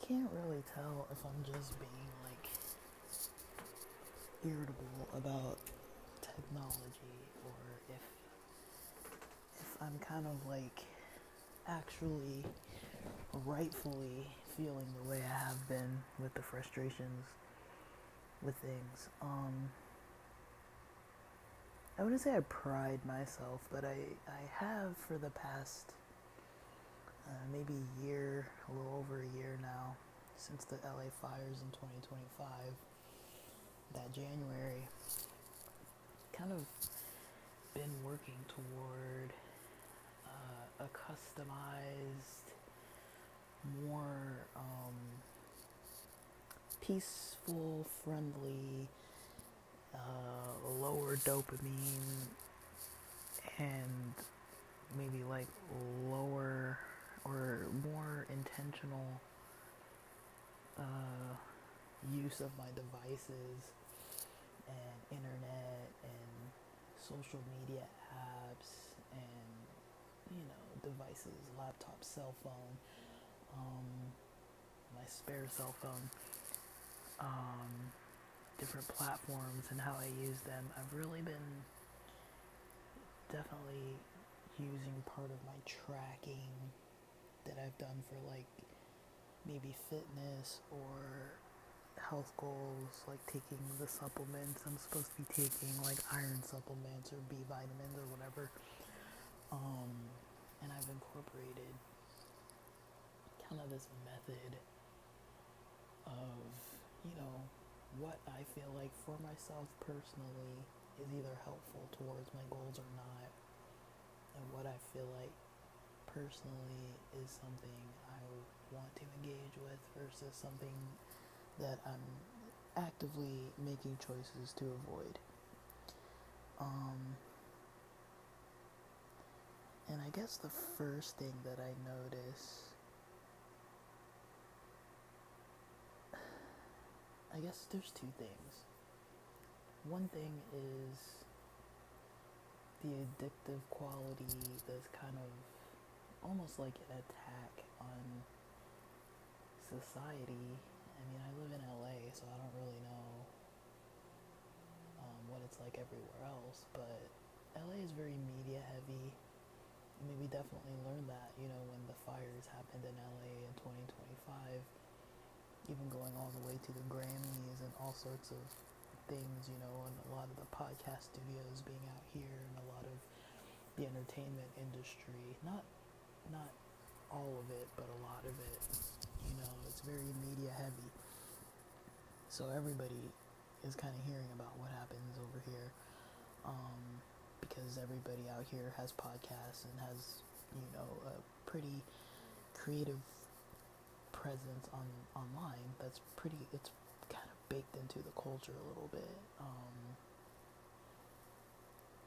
can't really tell if I'm just being like irritable about technology or if I'm kind of like actually rightfully feeling the way I have been with the frustrations with things. I wouldn't say I pride myself, but I have for the past maybe a year, a little over a year now, since the LA fires in 2025, that January, kind of been working toward a customized, more peaceful, friendly, lower dopamine, and maybe like lower or more intentional use of my devices and internet and social media apps and devices, laptop, cell phone, my spare cell phone, different platforms and how I use them. I've really been definitely using part of my tracking that I've done for like maybe fitness or health goals, like taking the supplements I'm supposed to be taking, like iron supplements or B vitamins or whatever. And I've incorporated kind of this method of, what I feel like for myself personally is either helpful towards my goals or not, and what I feel like personally is something I want to engage with versus something that I'm actively making choices to avoid. And I guess the first thing that I notice, I guess there's two things. One thing is the addictive quality that's kind of almost like an attack on society. I mean, I live in LA, so I don't really know what it's like everywhere else, but LA is very media heavy. I mean, we definitely learned that, when the fires happened in LA in 2025, even going all the way to the Grammys and all sorts of things, and a lot of the podcast studios being out here and a lot of the entertainment industry. Not all of it, but a lot of it. It's very media heavy. So everybody is kind of hearing about what happens over here, because everybody out here has podcasts and has, a pretty creative presence online that's it's kind of baked into the culture a little bit,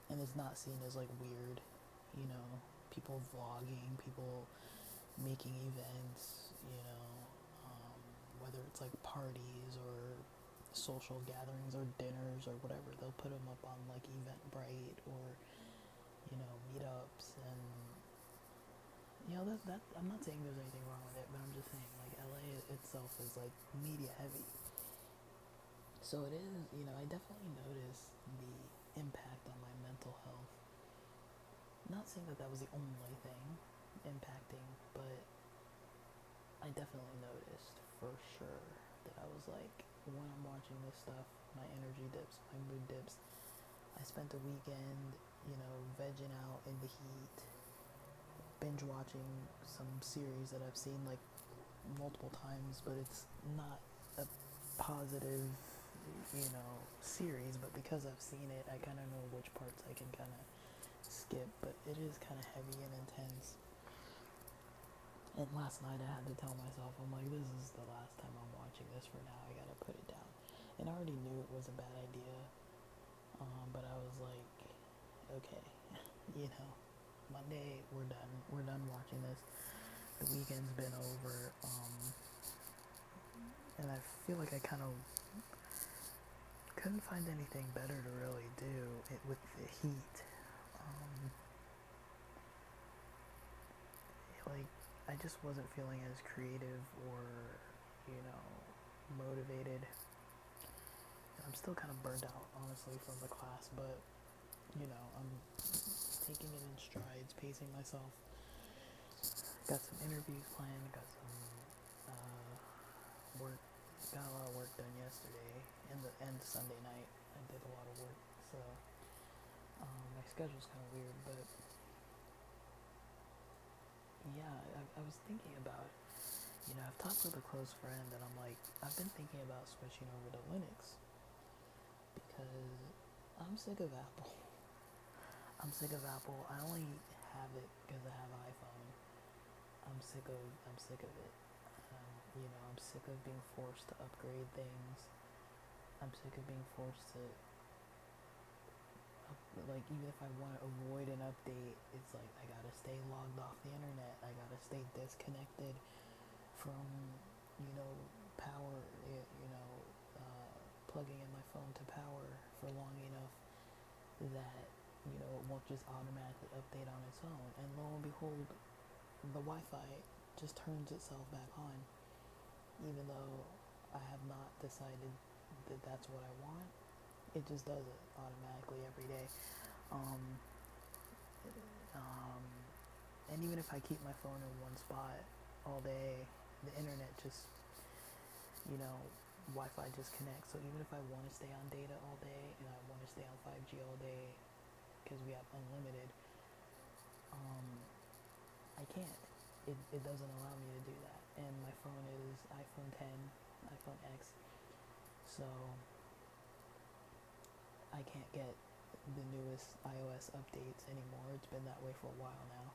and it's not seen as like weird, people vlogging, people making events, whether it's like parties or social gatherings or dinners or whatever, they'll put them up on like Eventbrite or meetups. And that I'm not saying there's anything wrong with it, but I'm just saying like LA itself is like media heavy. So it is, I definitely noticed the impact on my mental health. Not saying that was the only thing impacting, but I definitely noticed for sure that I was like, when I'm watching this stuff, my energy dips, my mood dips. I spent the weekend, vegging out in the heat, binge watching some series that I've seen like multiple times, but it's not a positive, series, but because I've seen it, I kind of know which parts I can kind of skip, but it is kind of heavy and intense. And last night I had to tell myself, I'm like, this is the last time I'm watching this for now, I gotta put it down. And I already knew it was a bad idea, but I was like, okay, Monday, we're done watching this. The weekend's been over, and I feel like I kind of couldn't find anything better to really do with the heat. Like, I just wasn't feeling as creative or you know, motivated. And I'm still kind of burnt out, honestly, from the class, but, you know, I'm taking it in strides, pacing myself. Got some interviews planned, got some work, got a lot of work done yesterday, and Sunday night. I did a lot of work, so my schedule's kind of weird, but yeah, I was thinking about, you know, I've talked with a close friend, and I'm like, I've been thinking about switching over to Linux because I'm sick of Apple. I'm sick of Apple. I only have it because I have an iPhone. I'm sick of it. You know, I'm sick of being forced to upgrade things. I'm sick of being forced to, like, even if I want to avoid an update, it's like I gotta stay logged off the internet. I gotta stay disconnected from, you know, power, plugging in my phone to power for long enough that, you know, it won't just automatically update on its own. And lo and behold, the Wi-Fi just turns itself back on, even though I have not decided that that's what I want. It just does it automatically every day. Um, um, and even if I keep my phone in one spot all day, the internet just, you know, Wi-Fi just connects. So even if I want to stay on data all day and I want to stay on 5G all day because we have unlimited, I can't. It doesn't allow me to do that. And my phone is iPhone 10, iPhone X, so I can't get the newest iOS updates anymore. It's been that way for a while now.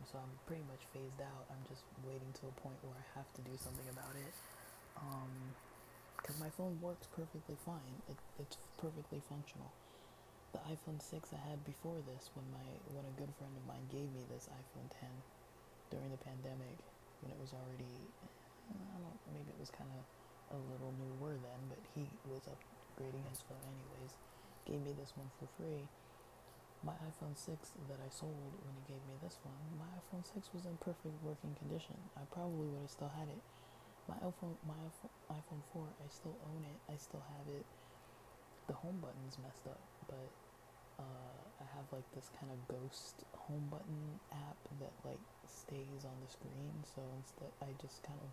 So I'm pretty much phased out. I'm just waiting to a point where I have to do something about it. Because my phone works perfectly fine. It's perfectly functional. The iPhone 6 I had before this, when a good friend of mine gave me this iPhone 10 during the pandemic, when it was already, maybe it was kind of a little newer then, but he was upgrading his phone anyways, gave me this one for free. My iPhone 6 that I sold when he gave me this one, my iPhone 6 was in perfect working condition. I probably would have still had it. My iPhone 4, I still own it. I still have it. The home button's messed up, but I have like this kind of ghost home button app that like stays on the screen. So instead, I just kind of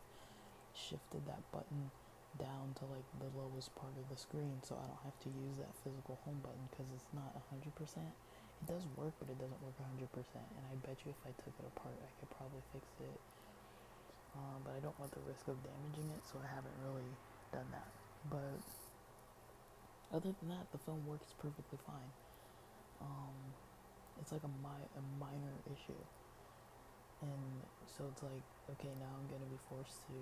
shifted that button down to like the lowest part of the screen, so I don't have to use that physical home button because it's not 100%. It does work, but it doesn't work 100%. And I bet you if I took it apart, I could probably fix it. But I don't want the risk of damaging it, so I haven't really done that. But other than that, the phone works perfectly fine. It's like a minor issue. And so it's like, okay, now I'm going to be forced to,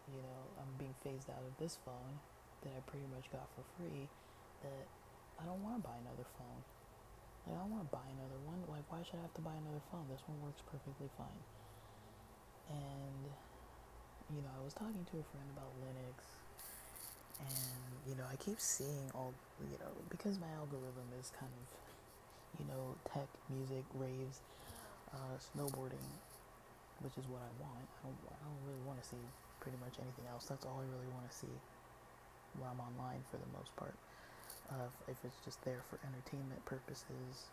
you know, I'm being phased out of this phone that I pretty much got for free, that I don't want to buy another phone. Like, I don't want to buy another one. Like, why should I have to buy another phone? This one works perfectly fine. And, you know, I was talking to a friend about Linux, and, you know, I keep seeing all, you know, because my algorithm is kind of, you know, tech, music, raves, snowboarding, which is what I want. I don't really want to see pretty much anything else. That's all I really want to see when I'm online for the most part. If it's just there for entertainment purposes,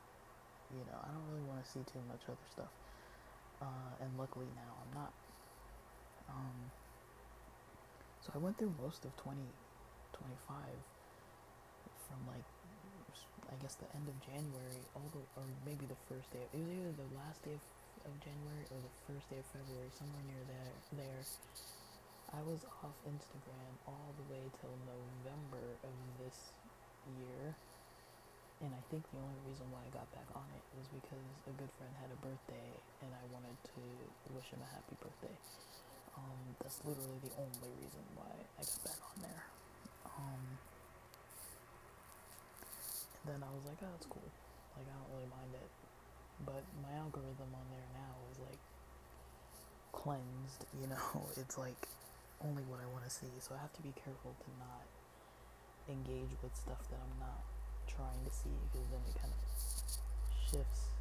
you know, I don't really want to see too much other stuff. And luckily now I'm not. So I went through most of 2025 from like, I guess the end of January, or maybe the first day. It was either the last day of January or the first day of February, somewhere near there. I was off Instagram all the way till November of this year, and I think the only reason why I got back on it was because a good friend had a birthday, and I wanted to wish him a happy birthday. That's literally the only reason why I got back on there. And then I was like, oh, that's cool. Like, I don't really mind it. But my algorithm on there now is like cleansed, you know? It's like only what I want to see. So I have to be careful to not engage with stuff that I'm not trying to see, because then it kind of shifts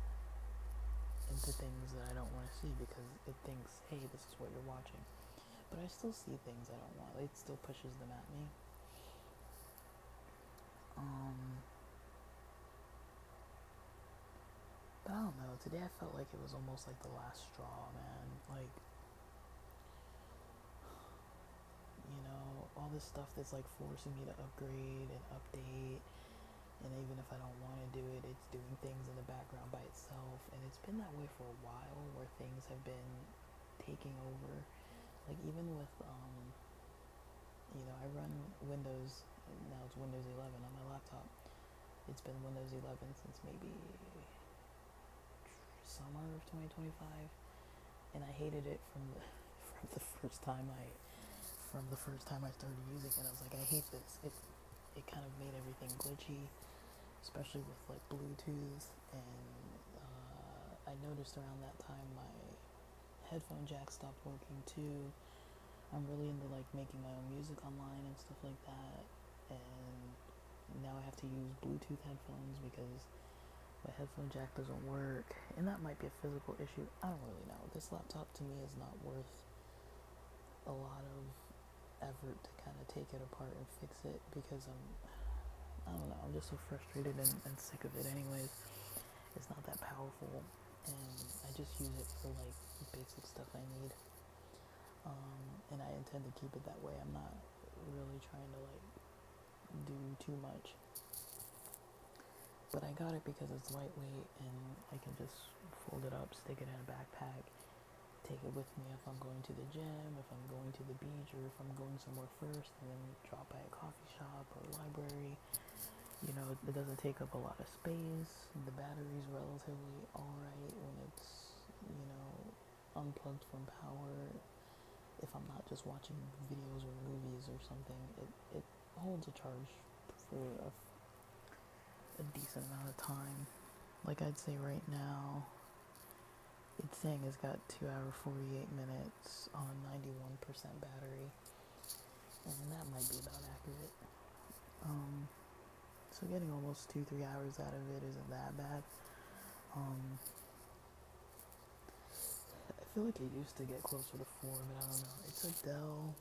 into things that I don't want to see because it thinks, hey, this is what you're watching. but I still see things I don't want. It still pushes them at me. But I don't know. Today I felt like it was almost like the last straw, man. Like, you know, all this stuff that's like forcing me to upgrade and update. And even if I don't want to do it, it's doing things in the background by itself. And it's been that way for a while, where things have been taking over. Like, even with, you know, I run Windows, now it's Windows 11 on my laptop. It's been Windows 11 since maybe summer of 2025. And I hated it from the, from the first time I started using it. I was like, I hate this. It kind of made everything glitchy, especially with like Bluetooth. And I noticed around that time my headphone jack stopped working too. I'm really into like making my own music online and stuff like that. And now I have to use Bluetooth headphones because my headphone jack doesn't work. And that might be a physical issue. I don't really know. This laptop to me is not worth a lot of effort to kind of take it apart and fix it, because I don't know, I'm just so frustrated and sick of it anyways. It's not that powerful, and I just use it for like basic stuff I need. And I intend to keep it that way. I'm not really trying to like do too much. But I got it because it's lightweight and I can just fold it up, stick it in a backpack, take it with me if I'm going to the gym, if I'm going to the beach, or if I'm going somewhere first and then drop by a coffee shop or a library. You know, it doesn't take up a lot of space. The battery's relatively alright when it's, you know, unplugged from power. If I'm not just watching videos or movies or something, it holds a charge for a decent amount of time. Like, I'd say right now, it's saying it's got 2 hours 48 minutes on 91% battery, and that might be about accurate. So getting almost 2-3 hours out of it isn't that bad. I feel like it used to get closer to 4, but I don't know. It's a Dell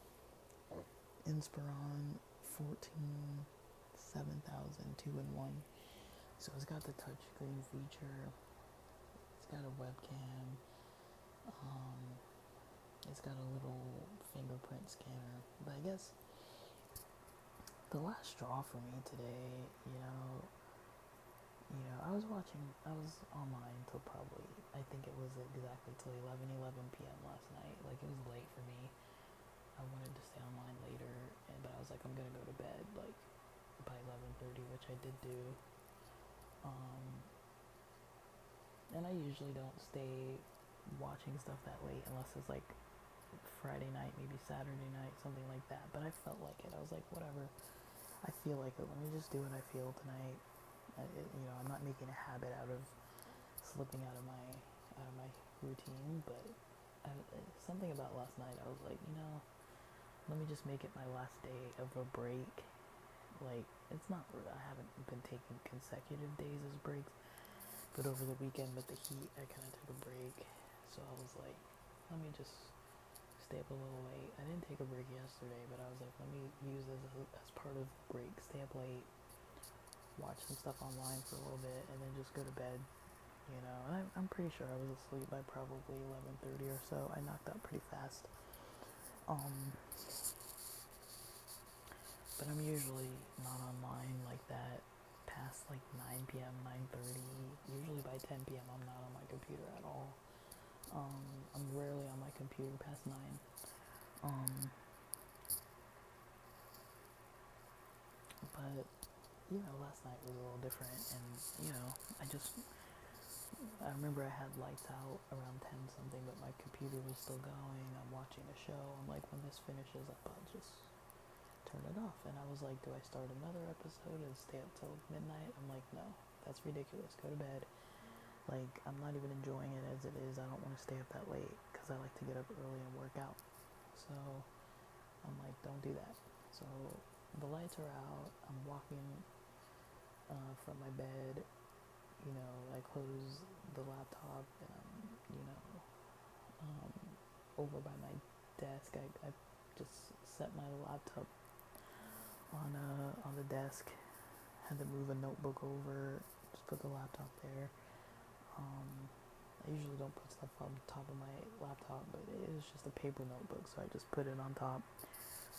Inspiron 14 7000 2-in-1. So it's got the touchscreen feature. It's got a webcam. It's got a little fingerprint scanner. But I guess the last straw for me today, I was online till probably, I think it was exactly till 11 p.m. last night. Like, it was late for me. I wanted to stay online later, but I was like, I'm gonna go to bed like by 11:30, which I did do. And I usually don't stay watching stuff that late unless it's like Friday night, maybe Saturday night, something like that. But I felt like it. I was like, whatever. I feel like it. Let me just do what I feel tonight. I'm not making a habit out of slipping out of my routine. But something about last night, I was like, let me just make it my last day of a break. Like, it's not. I haven't been taking consecutive days as breaks, but over the weekend with the heat, I kind of took a break. So I was like, let me just stay up a little late. I didn't take a break yesterday, but I was like, let me use this as part of the break. Stay up late, watch some stuff online for a little bit, and then just go to bed. And I'm pretty sure I was asleep by probably 11:30 or so. I knocked out pretty fast. But I'm usually not online like that past like 9 p.m., 9:30. Usually by 10 p.m. I'm not on my computer at all. I'm rarely on my computer past 9. But, last night was a little different, and, I remember I had lights out around 10 something, but my computer was still going. I'm watching a show. I'm like, when this finishes up, I'll just turn it off. And I was like, do I start another episode and stay up till midnight? I'm like, no, that's ridiculous. Go to bed. Like, I'm not even enjoying it as it is. I don't want to stay up that late because I like to get up early and work out. So I'm like, don't do that. So the lights are out. I'm walking from my bed. I close the laptop and I'm, over by my desk. I just set my laptop on the desk. Had to move a notebook over. Just put the laptop there. I usually don't put stuff on top of my laptop, but it was just a paper notebook, so I just put it on top,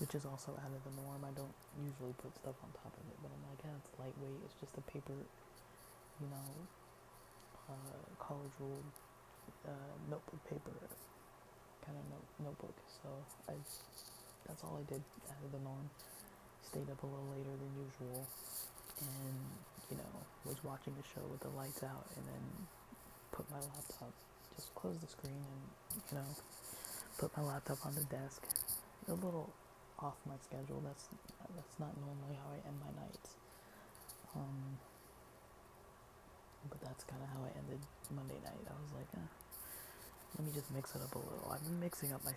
which is also out of the norm. I don't usually put stuff on top of it, but I'm like, yeah, it's lightweight. It's just a paper, you know, college ruled notebook paper kind of notebook. So that's all I did out of the norm. Stayed up a little later than usual, and was watching the show with the lights out, and then put my laptop, just close the screen, and put my laptop on the desk. A little off my schedule. That's not normally how I end my nights. But that's kind of how I ended Monday night. I was like, let me just mix it up a little. I've been mixing up my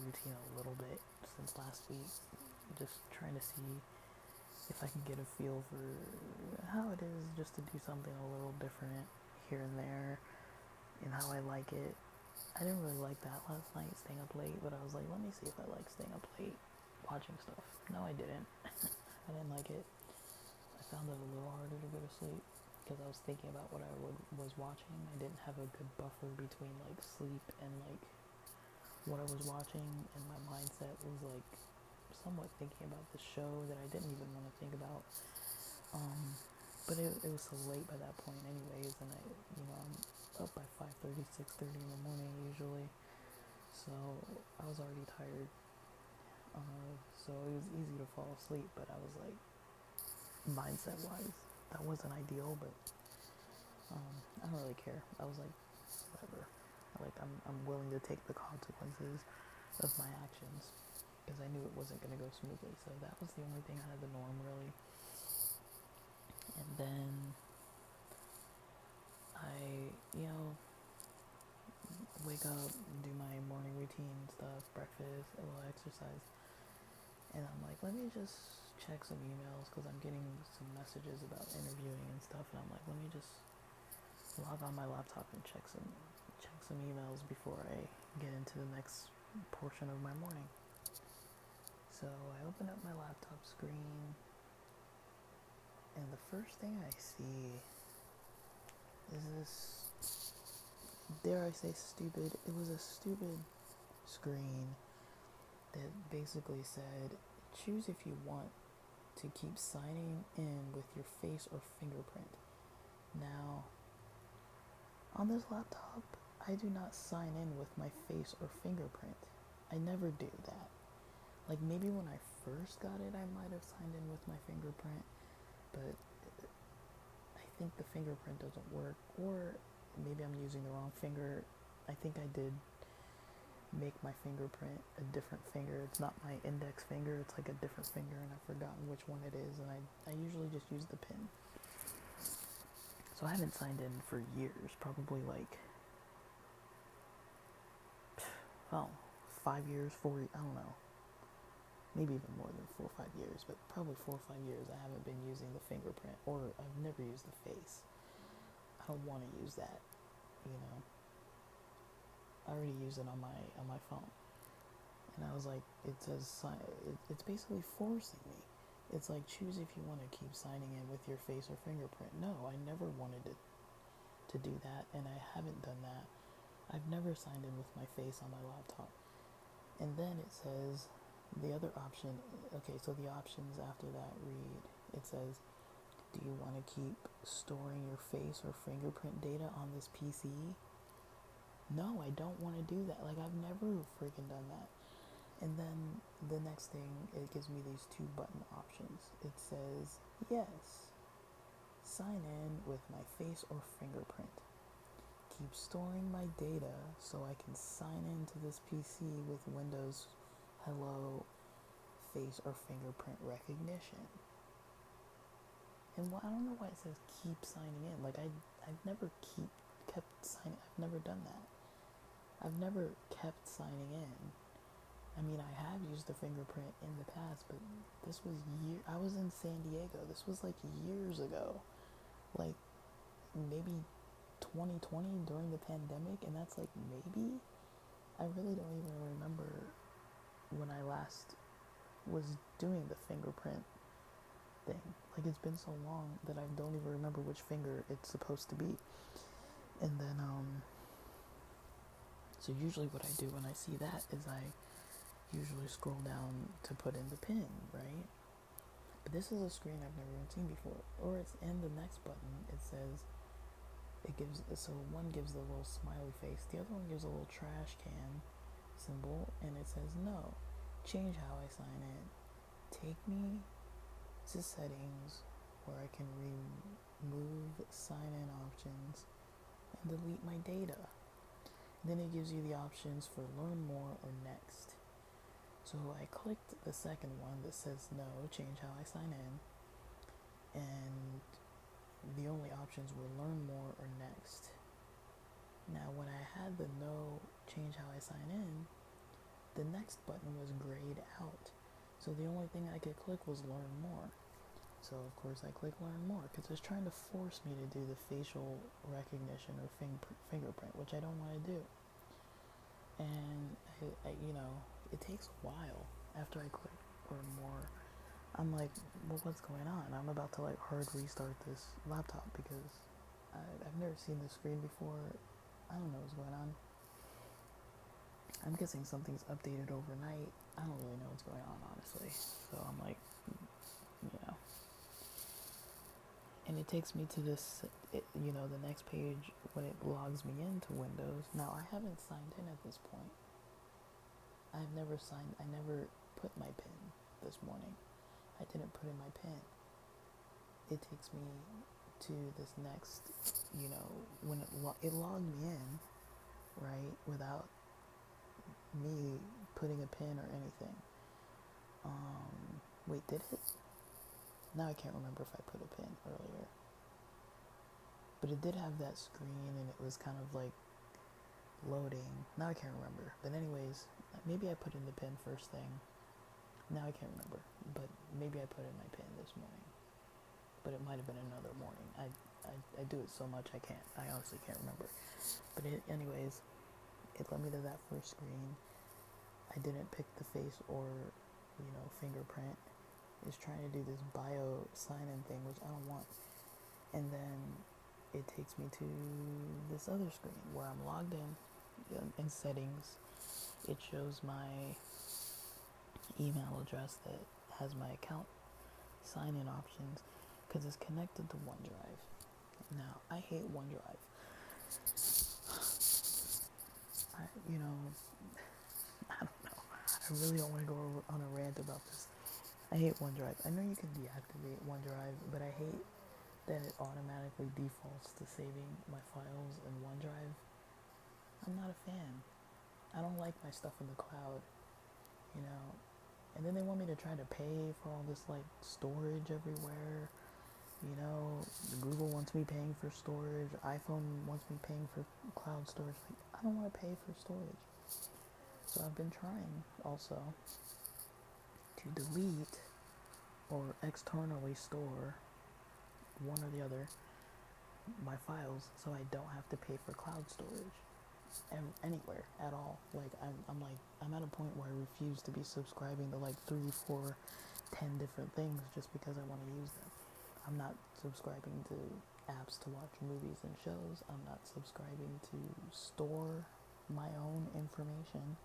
routine a little bit since last week, just trying to see if I can get a feel for how it is just to do something a little different here and there, and how I like it. I didn't really like that last night, staying up late, but I was like, let me see if I like staying up late watching stuff. No, I didn't. I didn't like it. I found it a little harder to go to sleep because I was thinking about what I was watching. I didn't have a good buffer between like sleep and like what I was watching, and my mindset was like somewhat thinking about the show that I didn't even want to think about. But it was so late by that point anyways, and I'm up by 5:30, 6:30 in the morning usually, so I was already tired. So it was easy to fall asleep, but I was like, mindset wise, that wasn't ideal, but I don't really care. I was like, whatever. Like I'm willing to take the consequences of my actions because I knew it wasn't going to go smoothly. So that was the only thing out of the norm, really. And then I, wake up, do my morning routine stuff, breakfast, a little exercise, and I'm like, let me just check some emails because I'm getting some messages about interviewing and stuff, and I'm like, let me just log on my laptop and check some emails before I get into the next portion of my morning. So I open up my laptop screen, and the first thing I see is this, dare I say stupid, it was a stupid screen that basically said, choose if you want to keep signing in with your face or fingerprint. Now, on this laptop, I do not sign in with my face or fingerprint. I never do that. Like, maybe when I first got it, I might have signed in with my fingerprint, but I think the fingerprint doesn't work, or maybe I'm using the wrong finger. I think I did make my fingerprint a different finger. It's not my index finger, it's like a different finger, and I've forgotten which one it is, and I usually just use the pin. So I haven't signed in for years, probably like, 5 years, 4, I don't know. Maybe even more than 4 or 5 years, but probably 4 or 5 years I haven't been using the fingerprint, or I've never used the face. I don't want to use that, I already use it on my phone. And I was like, it says, it's basically forcing me. It's like, choose if you want to keep signing in with your face or fingerprint. No, I never wanted to do that, and I haven't done that. I've never signed in with my face on my laptop. And then it says, the other option, okay, so the options after that read, it says, do you want to keep storing your face or fingerprint data on this PC? No, I don't want to do that. Like, I've never freaking done that. And then the next thing, it gives me these 2 button options. It says, yes, sign in with my face or fingerprint. Keep storing my data so I can sign into this PC with Windows Hello face or fingerprint recognition. And I don't know why it says keep signing in. Like, I've never kept signing. I've never done that. I've never kept signing in. I mean, I have used the fingerprint in the past, but this was I was in San Diego. This was like years ago. Like, maybe 2020 during the pandemic, and that's like maybe, I really don't even remember when I last was doing the fingerprint thing. Like, it's been so long that I don't even remember which finger it's supposed to be. And then, so usually what I do when I see that is I usually scroll down to put in the pin, right? But this is a screen I've never even seen before. Or it's in the next button, it says, so one gives the little smiley face, the other one gives a little trash can symbol, and it says, no, change how I sign in. Take me to settings where I can remove sign-in options and delete my data. Then it gives you the options for learn more or next. So I clicked the second one that says no, change how I sign in, and the only options were learn more or next. Now when I had the no, change how I sign in, the next button was grayed out. So the only thing I could click was learn more. So of course I click learn more because it's trying to force me to do the facial recognition or fingerprint, which I don't want to do. And I it takes a while after I click learn more. I'm like, well, what's going on? I'm about to like hard restart this laptop because I've never seen this screen before. I don't know what's going on. I'm guessing something's updated overnight. I don't really know what's going on, honestly. So I'm like, and it takes me to this, the next page when it logs me into Windows. Now, I haven't signed in at this point. I never put my PIN this morning. I didn't put in my PIN. It takes me to this next, when it logged me in, right, without me putting a PIN or anything. Wait, did it? Now I can't remember if I put a PIN earlier. But it did have that screen and it was kind of like loading. Now I can't remember. But anyways, maybe I put in the PIN first thing. Now I can't remember. But maybe I put in my PIN this morning. But it might have been another morning. I do it so much I honestly can't remember. But anyways, it led me to that first screen. I didn't pick the face or, fingerprint. It's trying to do this bio sign-in thing, which I don't want. And then it takes me to this other screen where I'm logged in settings. It shows my email address that has my account sign-in options because it's connected to OneDrive. Now, I hate OneDrive. I don't know. I really don't want to go on a rant about this. I hate OneDrive. I know you can deactivate OneDrive, but I hate that it automatically defaults to saving my files in OneDrive. I'm not a fan. I don't like my stuff in the cloud, And then they want me to try to pay for all this, like, storage everywhere. Google wants me paying for storage. iPhone wants me paying for cloud storage. Like, I don't want to pay for storage. So I've been trying also to delete or externally store, one or the other, my files so I don't have to pay for cloud storage anywhere at all. Like I'm at a point where I refuse to be subscribing to like 3, 4, 10 different things just because I want to use them. I'm not subscribing to apps to watch movies and shows. I'm not subscribing to store my own information,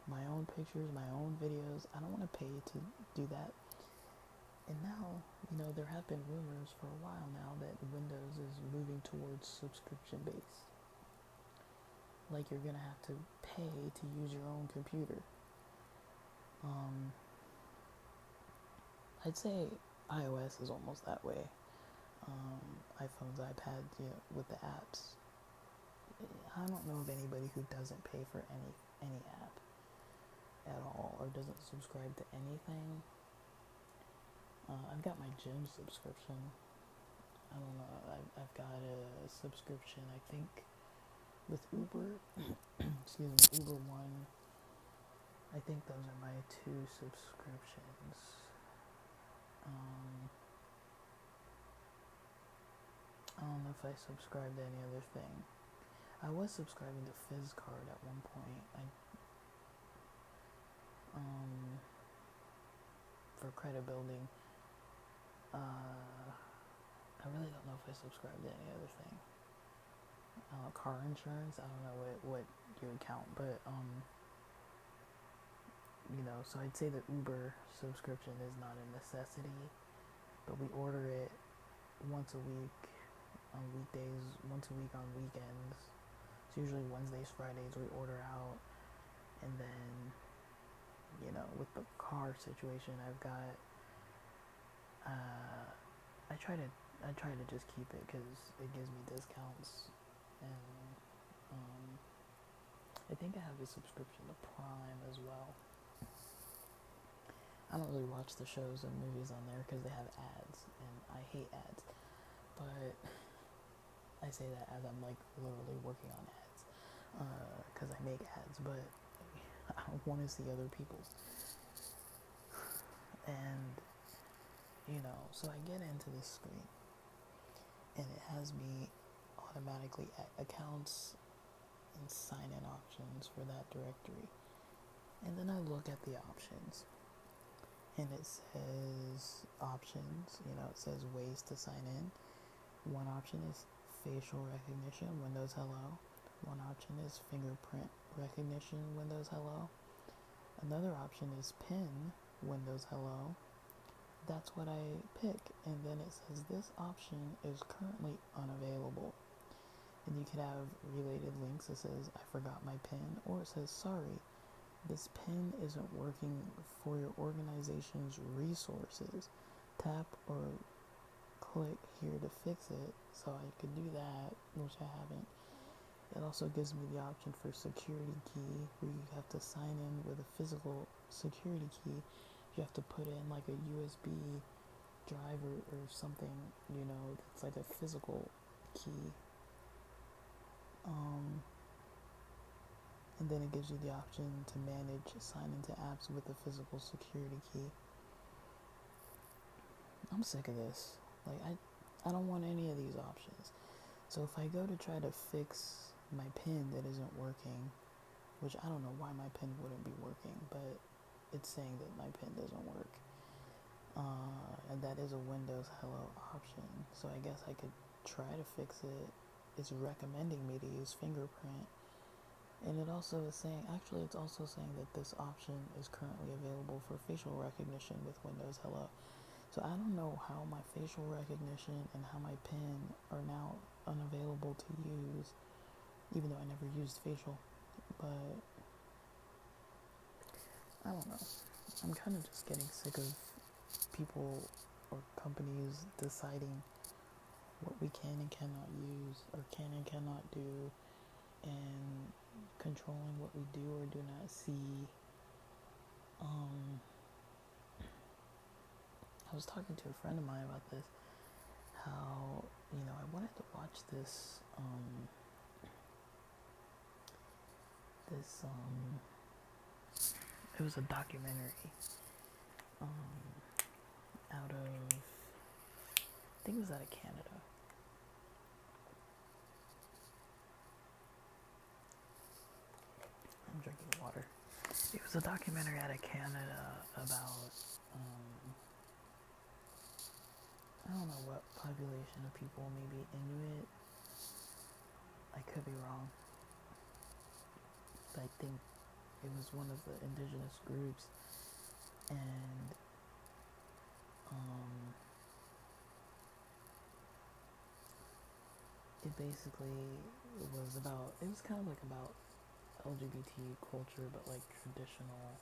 my own pictures, my own videos. I don't want to pay to do that. And now, there have been rumors for a while now that Windows is moving towards subscription based. Like you're going to have to pay to use your own computer. I'd say iOS is almost that way. iPhones, iPads, with the apps. I don't know of anybody who doesn't pay for any app at all or doesn't subscribe to anything. I've got my gym subscription. I don't know. I've got a subscription, I think, with Uber. Excuse me, Uber One. I think those are my 2 subscriptions. I don't know if I subscribe to any other thing. I was subscribing to FizzCard at one point. um, for credit building. I really don't know if I subscribe to any other thing. Car insurance, I don't know what you would count, but so I'd say the Uber subscription is not a necessity, but we order it once a week on weekdays, once a week on weekends. It's usually Wednesdays, Fridays we order out, and then with the car situation, I've got I try to just keep it because it gives me discounts, and I think I have a subscription to Prime as well. I don't really watch the shows and movies on there because they have ads, and I hate ads. But I say that as I'm like literally working on ads, because I make ads, but I don't want to see other people's. And so I get into the screen, and it has me automatically at accounts and sign-in options for that directory. And then I look at the options, and it says options, it says ways to sign in. One option is facial recognition, Windows Hello. One option is fingerprint recognition, Windows Hello. Another option is PIN, Windows Hello. That's what I pick, and then it says this option is currently unavailable. And you could have related links that says I forgot my PIN, or it says sorry, this PIN isn't working for your organization's resources. Tap or click here to fix it. So I could do that, which I haven't. It also gives me the option for security key, where you have to sign in with a physical security key. You have to put in like a USB drive or something, that's like a physical key. And then it gives you the option to manage sign into apps with a physical security key. I'm sick of this. Like, I don't want any of these options. So if I go to try to fix my PIN that isn't working, which I don't know why my PIN wouldn't be working, but it's saying that my PIN doesn't work. And that is a Windows Hello option. So I guess I could try to fix it. It's recommending me to use fingerprint. And it also is saying, it's also saying that this option is currently available for facial recognition with Windows Hello. So I don't know how my facial recognition and how my PIN are now unavailable to use, even though I never used facial. But I don't know. I'm kind of just getting sick of people or companies deciding what we can and cannot use, or can and cannot do, and controlling what we do or do not see. I was talking to a friend of mine about this, how, I wanted to watch this, it was a documentary, out of, I think it was out of Canada. I'm drinking water. It was a documentary out of Canada about, I don't know what population of people, maybe Inuit. I could be wrong. But I think it was one of the indigenous groups, and it basically was kind of like about LGBT culture, but like traditional,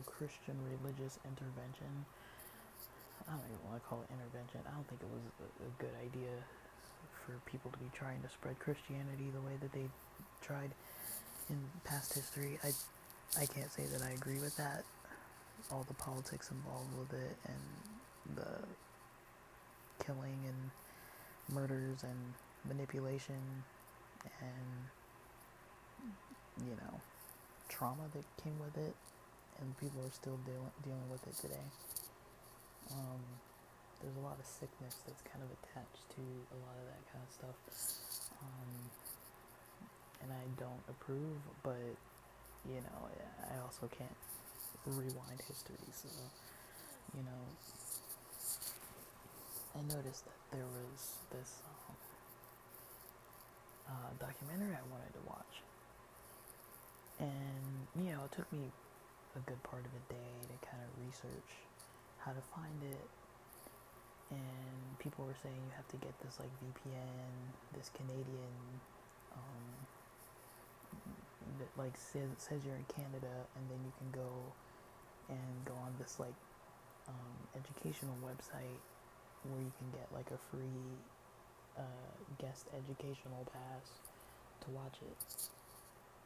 Christian religious intervention. I don't even want to call it intervention. I don't think it was a good idea for people to be trying to spread Christianity the way that they tried in past history. I can't say that I agree with that. All the politics involved with it, and the killing and murders and manipulation and trauma that came with it, and people are still dealing with it today. There's a lot of sickness that's kind of attached to a lot of that kind of stuff. and I don't approve, but you know, I also can't rewind history. So, you know, I noticed that there was this documentary I wanted to watch, and you know, it took me a good part of a day to kind of research how to find it. And people were saying you have to get this like VPN, this Canadian, um, that like says you're in Canada, and then you can go on this like educational website where you can get like a free guest educational pass to watch it.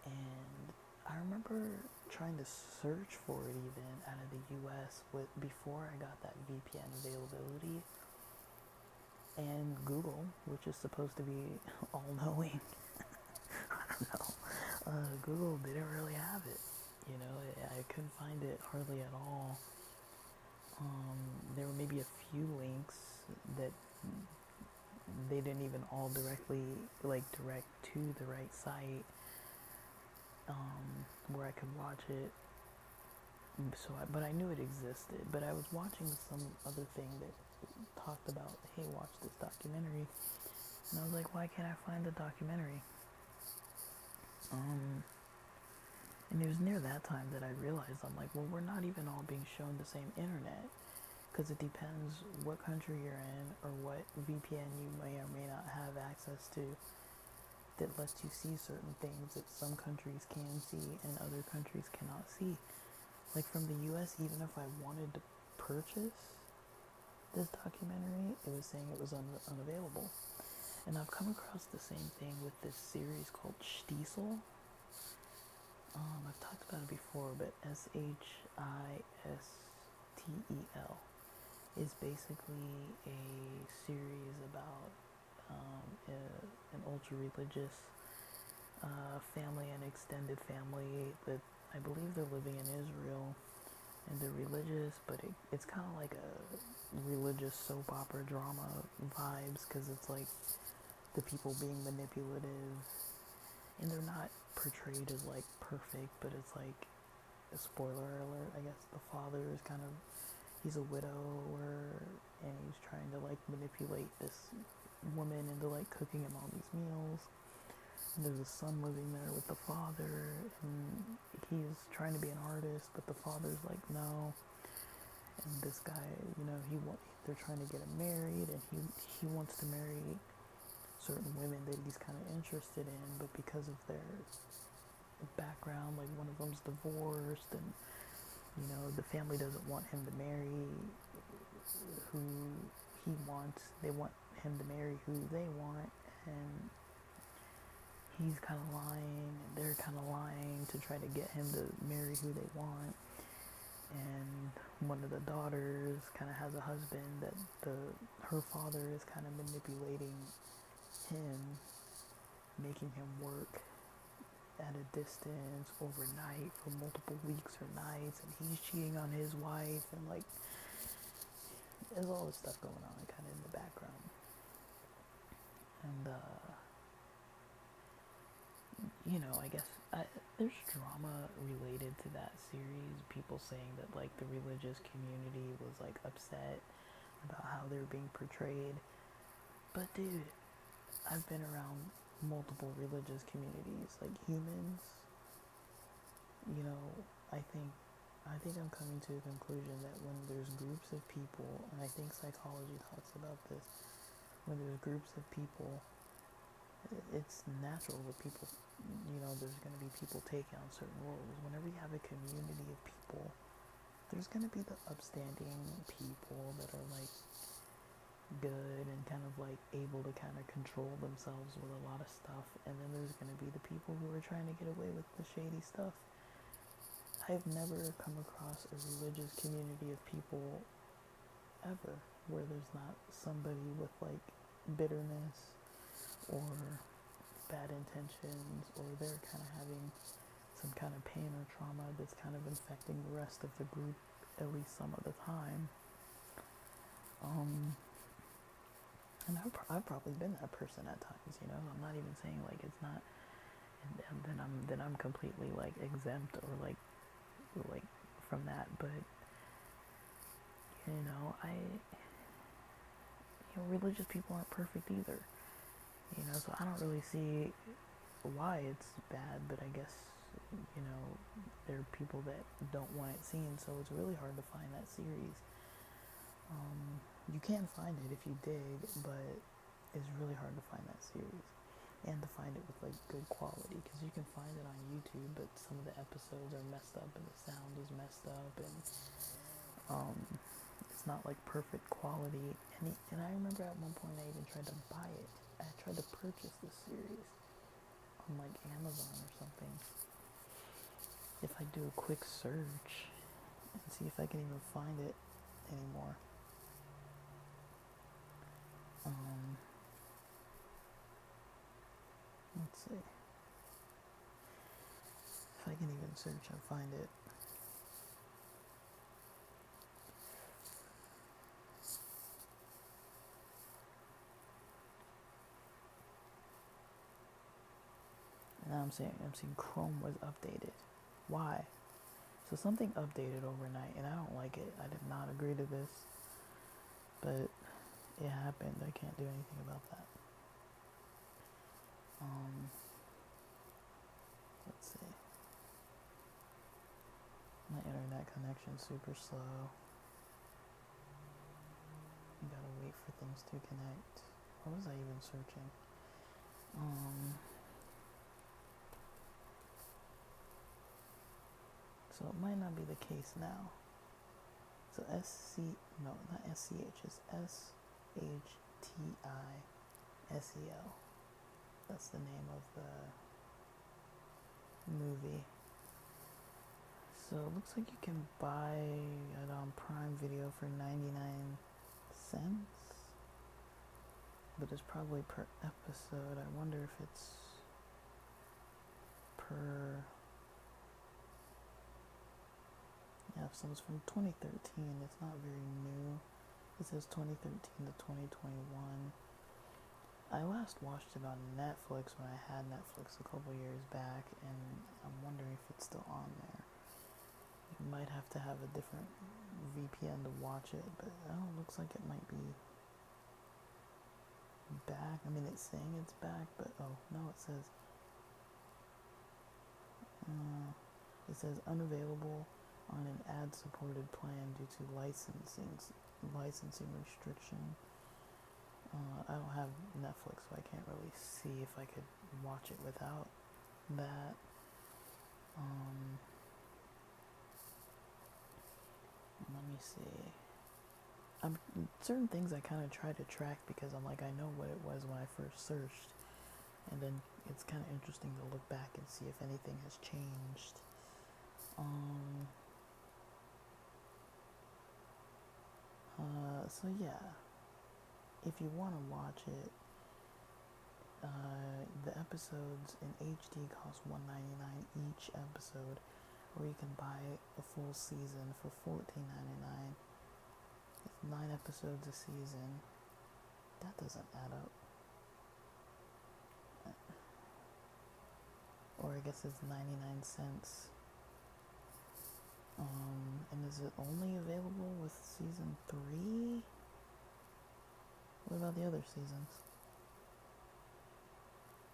And I remember trying to search for it even out of the US before I got that VPN availability. And Google, which is supposed to be all-knowing, I don't know, Google didn't really have it. You know, I couldn't find it hardly at all. There were maybe a few links that they didn't even all directly like direct to the right site where I could watch it. But I knew it existed. But I was watching some other thing that talked about, hey, watch this documentary, and I was like, why can't I find the documentary? And it was near that time that I realized, I'm like, well, we're not even all being shown the same internet, because it depends what country you're in or what VPN you may or may not have access to that lets you see certain things that some countries can see and other countries cannot see. Like from the US, even if I wanted to purchase this documentary, it was saying it was unavailable. And I've come across the same thing with this series called Stiesel. I've talked about it before, but Shistel is basically a series about an ultra-religious family and extended family that I believe they're living in Israel, and they're religious, but it's kind of like a religious soap opera drama vibes, because it's like the people being manipulative, and they're not portrayed as like perfect, but it's like a spoiler alert, I guess. The father is kind of, he's a widower, and he's trying to like manipulate this woman into like cooking him all these meals. And there's a son living there with the father, and he's trying to be an artist, but the father's like, no. And this guy, you know, they're trying to get him married, and he wants to marry certain women that he's kind of interested in, but because of their background, like one of them's divorced, and you know, the family doesn't want him to marry who he wants. They want him to marry who they want, and he's kind of lying, and they're kind of lying to try to get him to marry who they want. And one of the daughters kind of has a husband that her father is kind of manipulating him, making him work at a distance overnight for multiple weeks or nights, and he's cheating on his wife, and like there's all this stuff going on kind of in the background. And you know, I guess there's drama related to that series, people saying that like the religious community was like upset about how they were being portrayed. But dude, I've been around multiple religious communities, like humans. You know, I think I'm coming to a conclusion that when there's groups of people, and I think psychology talks about this, when there's groups of people, it's natural that people, you know, there's going to be people taking on certain roles. Whenever you have a community of people, there's going to be the upstanding people that are like good and kind of like able to kind of control themselves with a lot of stuff, and then there's going to be the people who are trying to get away with the shady stuff. I've never come across a religious community of people ever where there's not somebody with like bitterness or bad intentions, or they're kind of having some kind of pain or trauma that's kind of infecting the rest of the group at least some of the time. And I've probably been that person at times, you know. I'm not even saying like it's not, and then I'm completely like exempt or like from that. But religious people aren't perfect either. So I don't really see why it's bad, but I guess there are people that don't want it seen, so it's really hard to find that series. You can find it if you dig, but it's really hard to find that series and to find it with like good quality, because you can find it on YouTube, but some of the episodes are messed up and the sound is messed up, and it's not like perfect quality. And I remember at one point I even tried to buy it. I tried to purchase this series on like Amazon or something. If I do a quick search and see if I can even find it anymore. Let's see if I can even search and find it. Now I'm seeing Chrome was updated. Why? So something updated overnight, and I don't like it. I did not agree to this, but it happened. I can't do anything about that. Let's see. My internet connection's super slow. You gotta wait for things to connect. What was I even searching? So it might not be the case now. So not SCH, it's SHTISEL. That's the name of the movie. So it looks like you can buy it on Prime Video for 99 cents. But it's probably per episode. I wonder if it's per... Yeah, so it's from 2013. It's not very new. It says 2013 to 2021. I last watched it on Netflix when I had Netflix a couple years back, and I'm wondering if it's still on there. You might have to have a different VPN to watch it, but it looks like it might be back. I mean, it's saying it's back, but no, it says unavailable on an ad-supported plan due to licensing restriction. I don't have Netflix, so I can't really see if I could watch it without that. Let me see. Certain things I kind of try to track because I'm like, I know what it was when I first searched, and then it's kind of interesting to look back and see if anything has changed. So yeah, if you want to watch it, the episodes in HD cost $1.99 each episode, or you can buy a full season for $14.99. It's 9 episodes a season. That doesn't add up. Or I guess it's 99 cents. And is it only available with season 3? What about the other seasons?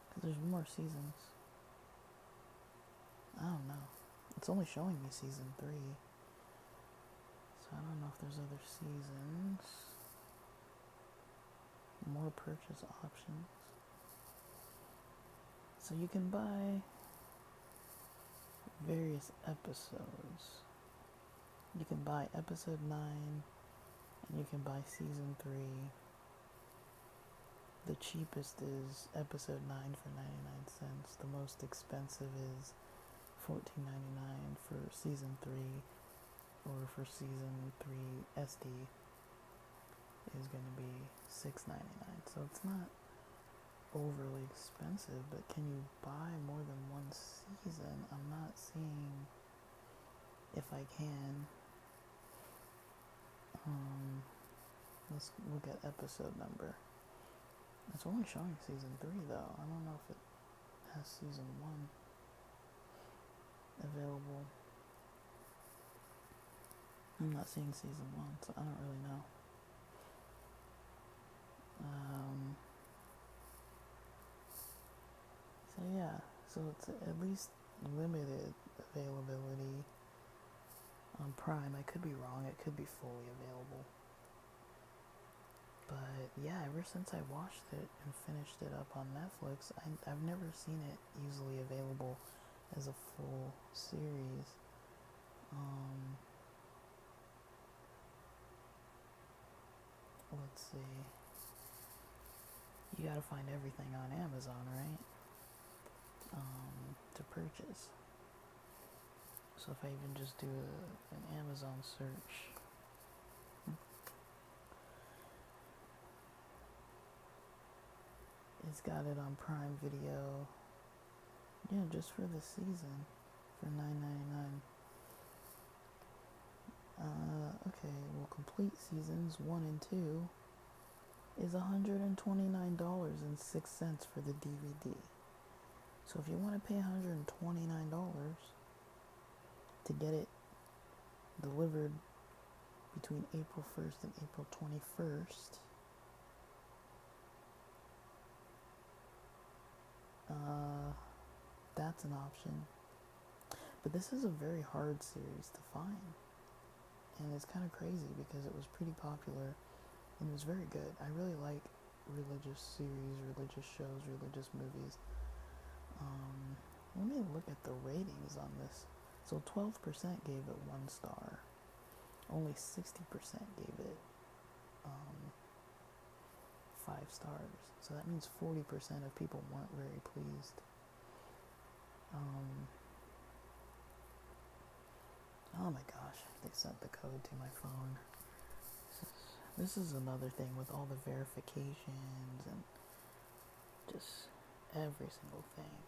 Because there's more seasons. I don't know. It's only showing me season 3. So I don't know if there's other seasons. More purchase options. So you can buy various episodes. You can buy episode 9, and you can buy season 3. The cheapest is episode 9 for 99 cents. The most expensive is $14.99 for season 3, or for season 3 SD is going to be $6.99. So it's not overly expensive, but can you buy more than one season? I'm not seeing if I can. Let's look at episode number. It's only showing season 3 though. I don't know if it has season 1 available. I'm not seeing season 1, so I don't really know. So yeah, so it's at least limited availability on Prime. I could be wrong, it could be fully available. But yeah, ever since I watched it and finished it up on Netflix, I've never seen it easily available as a full series. Let's see. You gotta find everything on Amazon, right? To purchase. So if I even just do an Amazon search, it's got it on Prime Video. Yeah, just for the season, for $9.99. Okay, well, complete seasons 1 and 2 is $129.06 for the DVD. So if you want to pay $129 to get it delivered between April 1st and April 21st, that's an option. But this is a very hard series to find. And it's kind of crazy because it was pretty popular and it was very good. I really like religious series, religious shows, religious movies. Let me look at the ratings on this. So 12% gave it 1 star. Only 60% gave it 5 stars. So that means 40% of people weren't very pleased. Oh my gosh, they sent the code to my phone. This is another thing with all the verifications and just every single thing.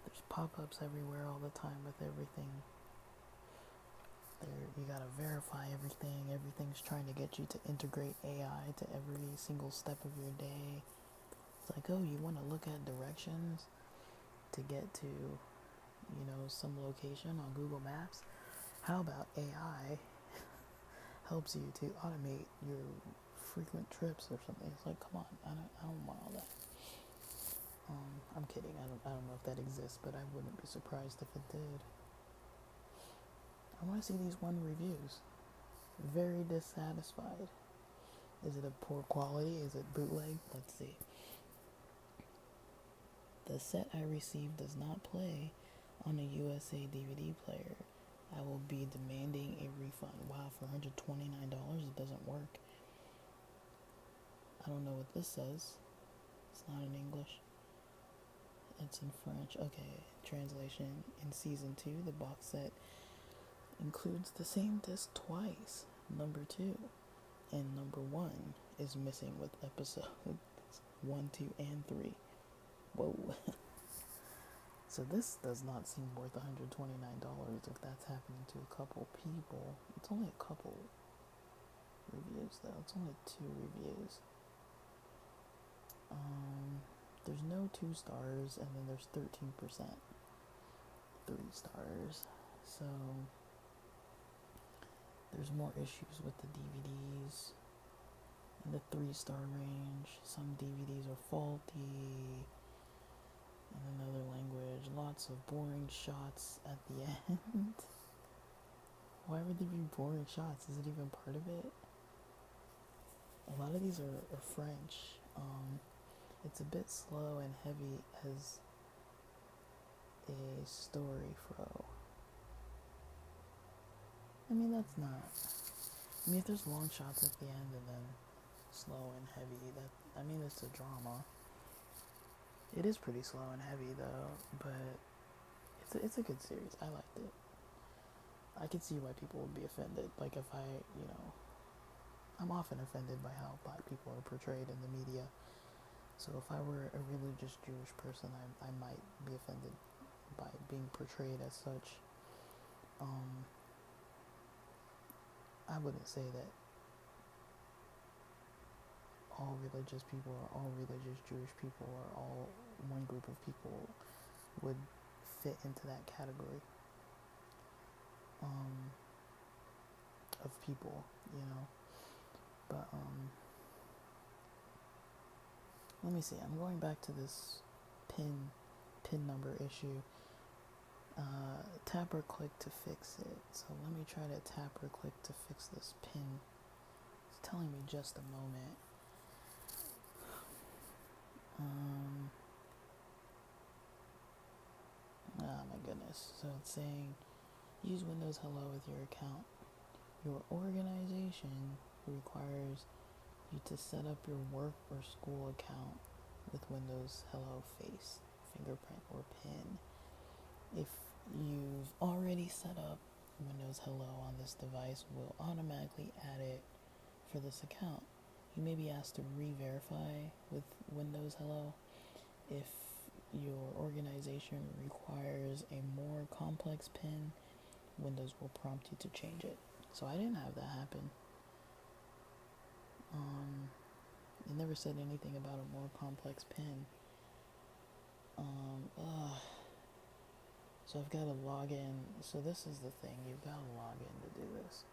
There's pop-ups everywhere all the time with everything. You gotta verify everything. Everything's trying to get you to integrate AI to every single step of your day. It's like, oh, you want to look at directions to get to, some location on Google Maps? How about AI helps you to automate your frequent trips or something? It's like, come on, I don't want all that. I'm kidding. I don't know if that exists, but I wouldn't be surprised if it did. I want to see these 1 reviews. Very dissatisfied. Is it of poor quality? Is it bootleg? Let's see. The set I received does not play on a USA DVD player. I will be demanding a refund. Wow, for $129, it doesn't work. I don't know what this says. It's not in English. It's in French. Okay, translation. In season 2, the box set includes the same disc twice. Number 2 and number 1 is missing with episodes 1, 2, and 3. Whoa. So this does not seem worth $129 if that's happening to a couple people. It's only a couple reviews though. It's only 2 reviews. There's no 2 stars, and then there's 13% 3 stars. So there's more issues with the DVDs in the 3-star range. Some DVDs are faulty in another language. Lots of boring shots at the end. Why would there be boring shots? Is it even part of it? A lot of these are French. It's a bit slow and heavy as a story flow. I mean, that's not. I mean, if there's long shots at the end and then slow and heavy, it's a drama. It is pretty slow and heavy though, but it's a good series. I liked it. I could see why people would be offended. Like if I'm often offended by how Black people are portrayed in the media. So if I were a religious Jewish person, I might be offended by being portrayed as such. I wouldn't say that all religious people or all religious Jewish people or all one group of people would fit into that category of people, you know. But let me see. I'm going back to this pin number issue. Tap or click to fix it. So let me try to tap or click to fix this pin. It's telling me just a moment. Oh my goodness. So it's saying use Windows Hello with your account. Your organization requires you to set up your work or school account with Windows Hello Face, fingerprint, or PIN. If you've already set up Windows Hello on this device, will automatically add it for this account. You may be asked to re-verify with Windows Hello. If your organization requires a more complex PIN, Windows will prompt you to change it. So I didn't have that happen. It never said anything about a more complex PIN. So I've got to log in. So this is the thing. You've got to log in to do this.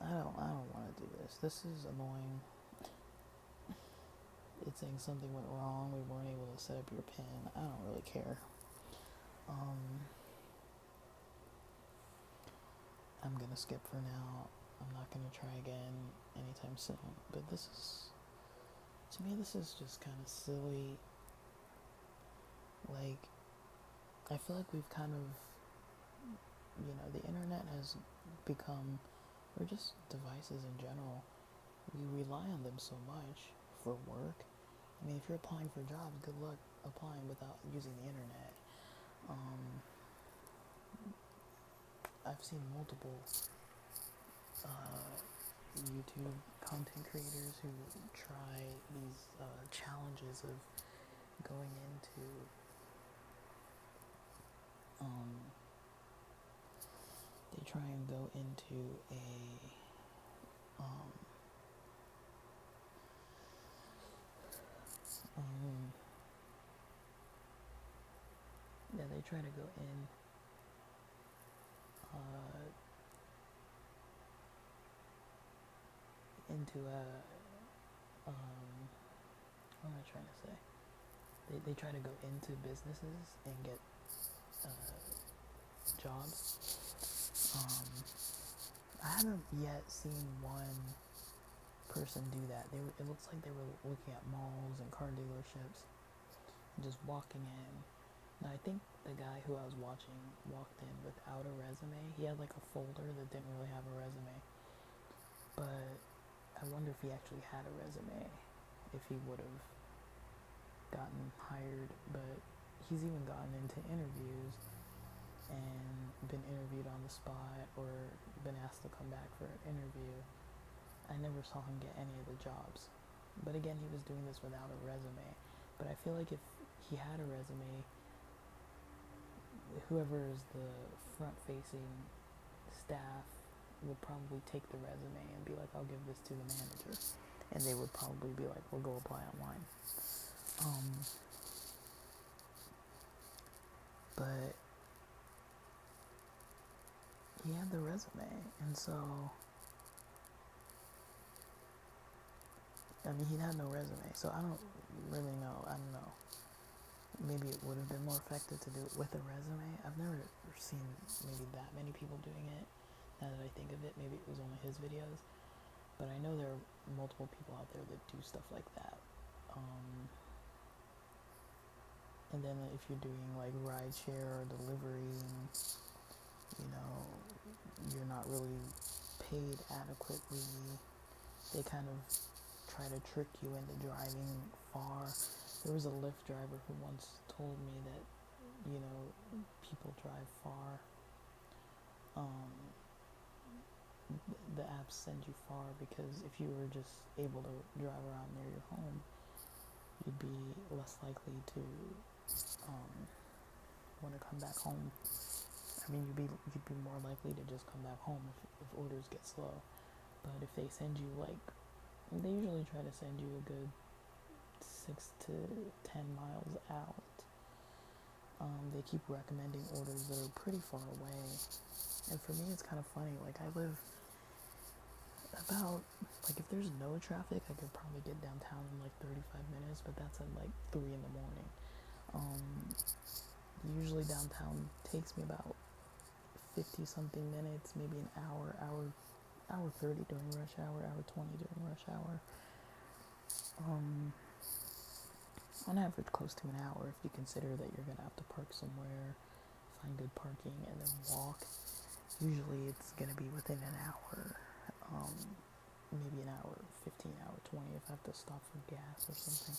I don't want to do this. This is annoying. It's saying something went wrong. We weren't able to set up your PIN. I don't really care. I'm gonna skip for now. I'm not gonna try again anytime soon. But this is, to me, this is just kind of silly. Like, I feel like we've kind of, the internet has become, or just devices in general, we rely on them so much for work. I mean, if you're applying for jobs, good luck applying without using the internet. I've seen multiple YouTube content creators who try these challenges of going into they try and go into they try to go into what am I trying to say? They try to go into businesses and get jobs. I haven't yet seen one person do that. It looks like they were looking at malls and car dealerships and just walking in. Now I think the guy who I was watching walked in without a resume. He had like a folder that didn't really have a resume. But I wonder if he actually had a resume, if he would have gotten hired. But he's even gotten into interviews and been interviewed on the spot or been asked to come back for an interview. I never saw him get any of the jobs. But again, he was doing this without a resume. But I feel like if he had a resume, whoever is the front-facing staff would probably take the resume and be like, I'll give this to the manager. And they would probably be like, we'll go apply online. But he had the resume, and so I mean, he had no resume, so I don't really know. I don't know. Maybe it would have been more effective to do it with a resume. I've never seen maybe that many people doing it. Now that I think of it, maybe it was only his videos. But I know there are multiple people out there that do stuff like that. And then if you're doing like rideshare or delivery, you're not really paid adequately. They kind of try to trick you into driving far. There was a Lyft driver who once told me that, people drive far. The apps send you far because if you were just able to drive around near your home, you'd be less likely to want to come back home. I mean, you'd be more likely to just come back home if orders get slow. But if they send you they usually try to send you a good 6 to 10 miles out. They keep recommending orders that are pretty far away. And for me, it's kind of funny. Like, I live about, like, if there's no traffic, I could probably get downtown in like 35 minutes, but that's at like 3 in the morning. Usually downtown takes me about 50 something minutes, maybe an hour 30 during rush hour 20 during rush hour. On average, close to an hour if you consider that you're gonna have to park somewhere, find good parking, and then walk. Usually it's gonna be within an hour, maybe an hour 15, hour 20 if I have to stop for gas or something.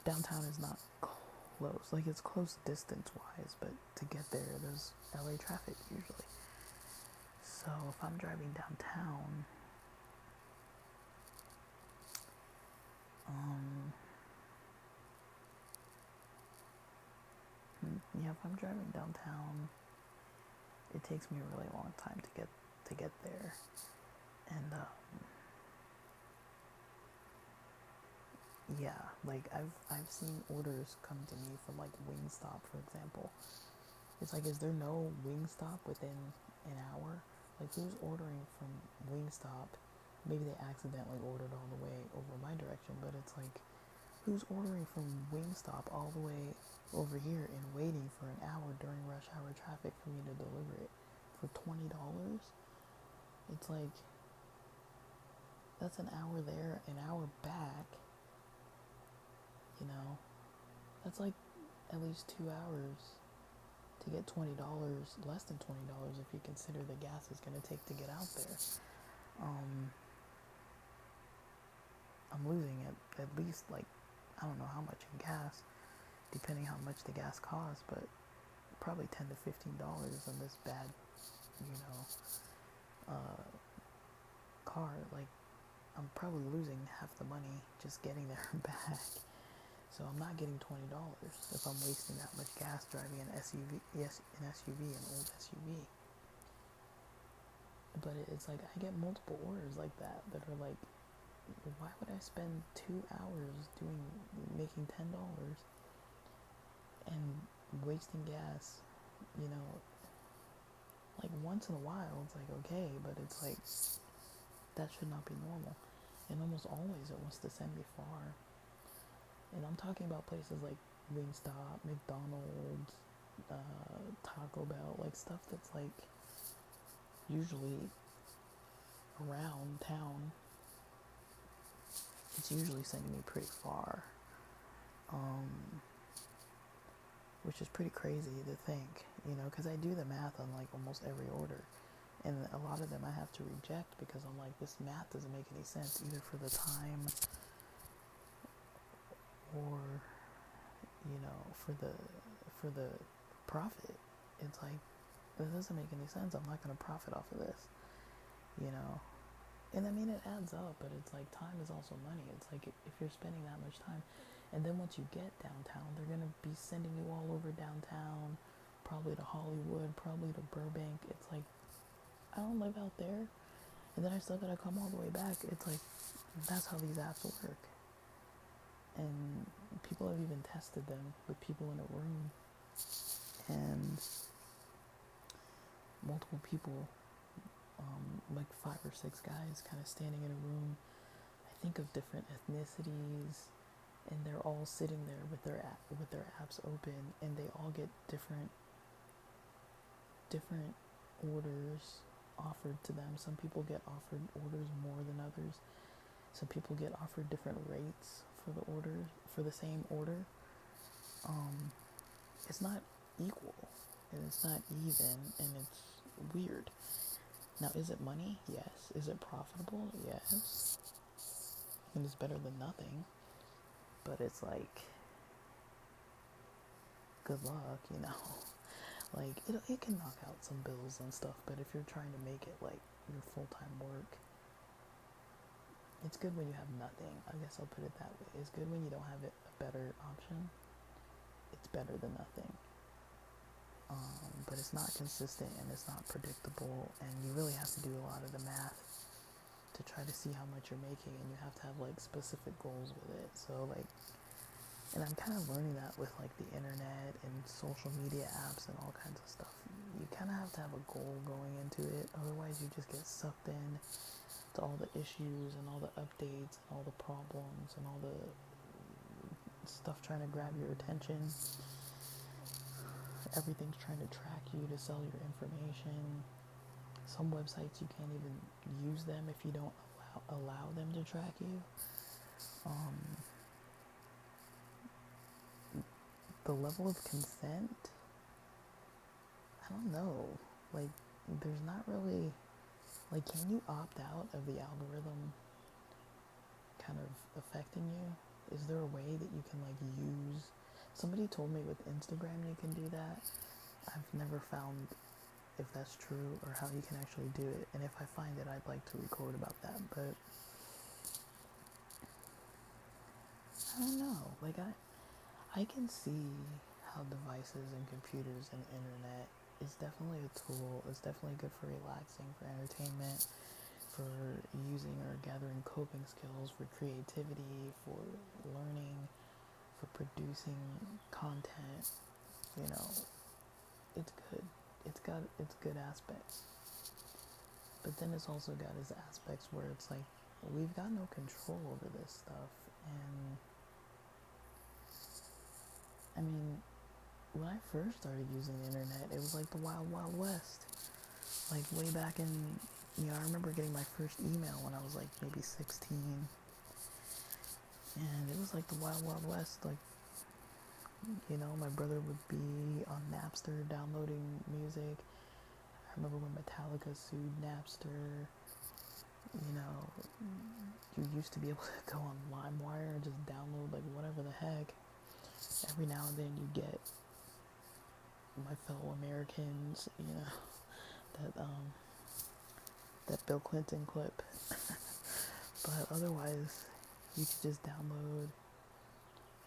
Downtown is not close, like it's close distance wise, but to get there there's LA traffic usually. So if I'm driving downtown, if I'm driving downtown, it takes me a really long time to get there, and yeah, like I've seen orders come to me from like Wingstop, for example. It's like, is there no Wingstop within an hour? Like, who's ordering from Wingstop? Maybe they accidentally ordered all the way over my direction, but it's like, who's ordering from Wingstop all the way over here and waiting for an hour during rush hour traffic for me to deliver it for $20? It's like, that's an hour there, an hour back, you know? That's like at least 2 hours to get $20, less than $20 if you consider the gas is going to take to get out there. I'm losing at least, like, I don't know how much in gas, depending how much the gas costs, but probably $10 to $15 on this bad, you know, car. Like, I'm probably losing half the money just getting there and back. So I'm not getting $20 if I'm wasting that much gas driving an SUV, an old SUV. But it's like, I get multiple orders like that are like, why would I spend 2 hours making $10 and wasting gas? You know, like once in a while it's like okay, but it's like, that should not be normal. And almost always it wants to send me far. And I'm talking about places like Wingstop, McDonald's, Taco Bell, like stuff that's like usually around town. It's usually sending me pretty far, which is pretty crazy to think, you know, because I do the math on like almost every order, and a lot of them I have to reject because I'm like, this math doesn't make any sense, either for the time or, you know, for the profit. It's like, this doesn't make any sense. I'm not going to profit off of this, you know. And I mean, it adds up, but it's like, time is also money. It's like, if you're spending that much time, and then once you get downtown, they're going to be sending you all over downtown, probably to Hollywood, probably to Burbank. It's like, I don't live out there, and then I still got to come all the way back. It's like, that's how these apps work. And people have even tested them with people in a room, and multiple people, like 5 or 6 guys kind of standing in a room, I think of different ethnicities, and they're all sitting there with their apps open, and they all get different orders offered to them. Some people get offered orders more than others. Some people get offered different rates for the same order. It's not equal, and it's not even, and it's weird. Now, is it money? Yes. Is it profitable? Yes. And it's better than nothing. But it's like, good luck, you know. Like, it can knock out some bills and stuff, but if you're trying to make it like your full-time work, it's good when you have nothing. I guess I'll put it that way. It's good when you don't have a better option. It's better than nothing. But it's not consistent, and it's not predictable, and you really have to do a lot of the math to try to see how much you're making, and you have to have like specific goals with it. So like, And I'm kind of learning that with like the internet and social media apps and all kinds of stuff. You kind of have to have a goal going into it, otherwise you just get sucked in to all the issues and all the updates and all the problems and all the stuff trying to grab your attention. Everything's trying to track you to sell your information. Some websites you can't even use them if you don't allow them to track you. The level of consent, I don't know. Like, there's not really, like, can you opt out of the algorithm kind of affecting you? Is there a way that you can, like, use, somebody told me with Instagram you can do that. I've never found if that's true or how you can actually do it. And if I find it, I'd like to record about that. But I don't know. Like, I can see how devices and computers and internet is definitely a tool. It's definitely good for relaxing, for entertainment, for using or gathering coping skills, for creativity, for learning, for producing content. You know, it's good. It's good aspects. But then it's also got its aspects where it's like we've got no control over this stuff. And I mean, when I first started using the internet, it was like the wild, wild west. Like way back in, I remember getting my first email when I was like maybe 16. And it was like the wild, wild west. Like, my brother would be on Napster downloading music. I remember when Metallica sued Napster. You used to be able to go on LimeWire and just download like whatever the heck. Every now and then you get my fellow Americans, that Bill Clinton clip. But otherwise, you could just download,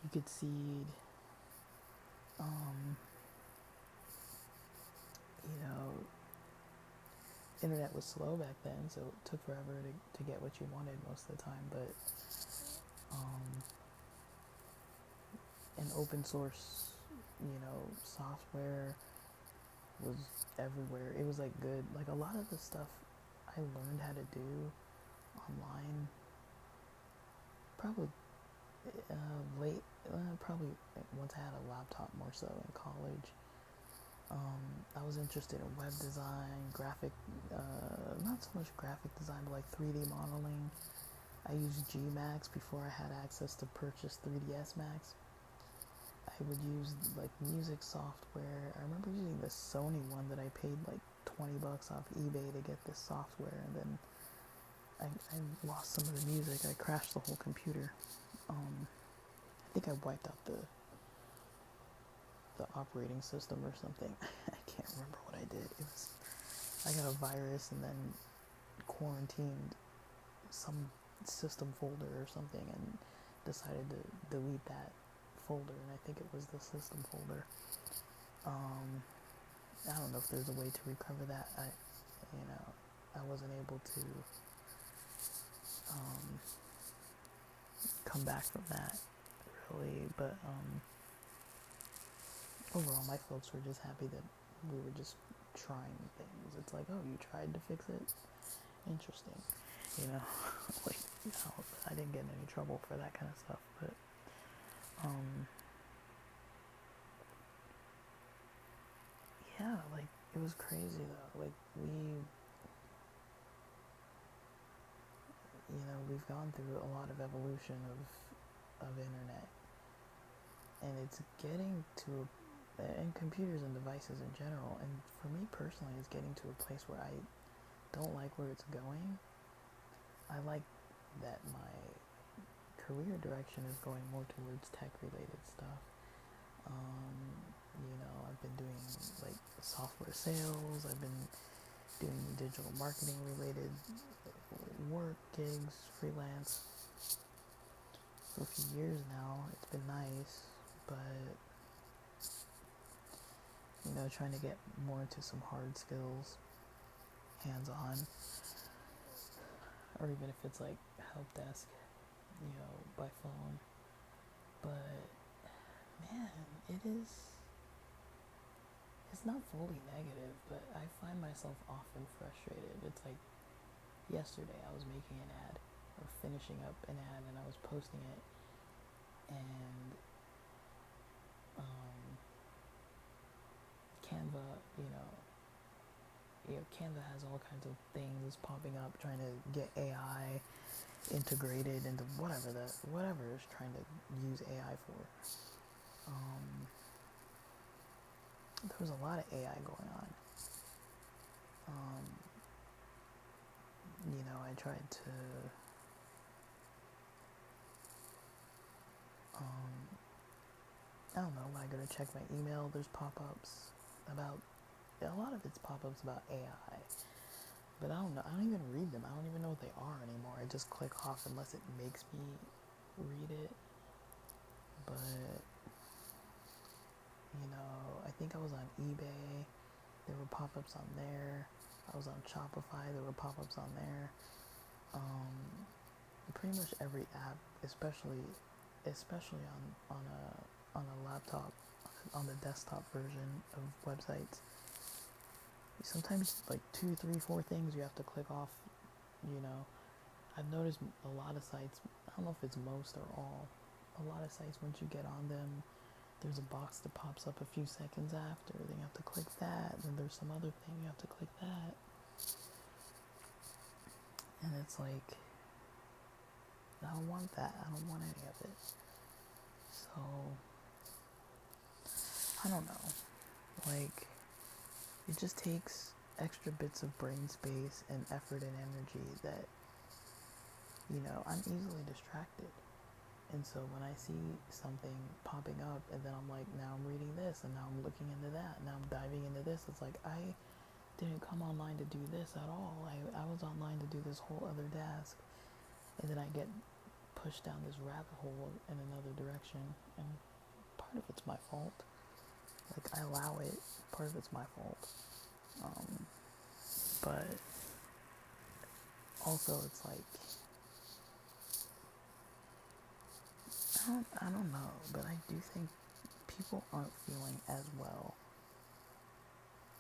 you could seed, internet was slow back then, so it took forever to get what you wanted most of the time, but, and open source, software was everywhere. It was like good. Like a lot of the stuff I learned how to do online probably probably once I had a laptop, more so in college. I was interested in web design, not so much graphic design, but like 3D modeling. I used Gmax before I had access to purchase 3ds Max. I would use like music software. I remember using the Sony one that I paid like $20 off eBay to get this software, and then I lost some of the music. I crashed the whole computer. I think I wiped out the operating system or something. I can't remember what I did. I got a virus and then quarantined some system folder or something and decided to delete that folder, and I think it was the system folder. I don't know if there's a way to recover that. I wasn't able to come back from that really, but overall my folks were just happy that we were just trying things. It's like, oh, you tried to fix it? Interesting. Like, I didn't get in any trouble for that kind of stuff, but yeah, like, it was crazy though. Like, we've gone through a lot of evolution of internet, and it's getting to and computers and devices in general, and for me personally, it's getting to a place where I don't like where it's going. I like that my career direction is going more towards tech related stuff. I've been doing like software sales, I've been doing digital marketing related work, gigs, freelance for a few years now. It's been nice, but trying to get more into some hard skills, hands-on, or even if it's like help desk, by phone. But man, it is. It's not fully negative, but I find myself often frustrated. It's like yesterday I was making an ad or finishing up an ad and I was posting it, and um, Canva, Canva has all kinds of things popping up trying to get AI integrated into whatever it's trying to use AI for. There was a lot of AI going on. I tried to I don't know, when I go to check my email, there's pop-ups about, a lot of it's pop-ups about AI. But I don't know, I don't even read them. I don't even know what they are anymore. I just click off unless it makes me read it. But, I think I was on eBay. There were pop-ups on there. I was on Shopify. There were pop-ups on there. Pretty much every app, especially on a laptop, on the desktop version of websites. Sometimes like 2, 3, 4 things you have to click off. You know, I've noticed a lot of sites. I don't know if it's most or all. A lot of sites, once you get on them, there's a box that pops up a few seconds after. Then you have to click that. Then there's some other thing you have to click that. And it's like, I don't want that. I don't want any of it. So, I don't know. Like, it just takes extra bits of brain space and effort and energy that, I'm easily distracted. And so when I see something popping up and then I'm like, now I'm reading this and now I'm looking into that, now I'm diving into this, it's like, I didn't come online to do this at all. I was online to do this whole other task. And then I get pushed down this rabbit hole in another direction. And part of it's my fault. Like, I allow it. Part of it's my fault. But also it's like, I don't know, but I do think people aren't feeling as well.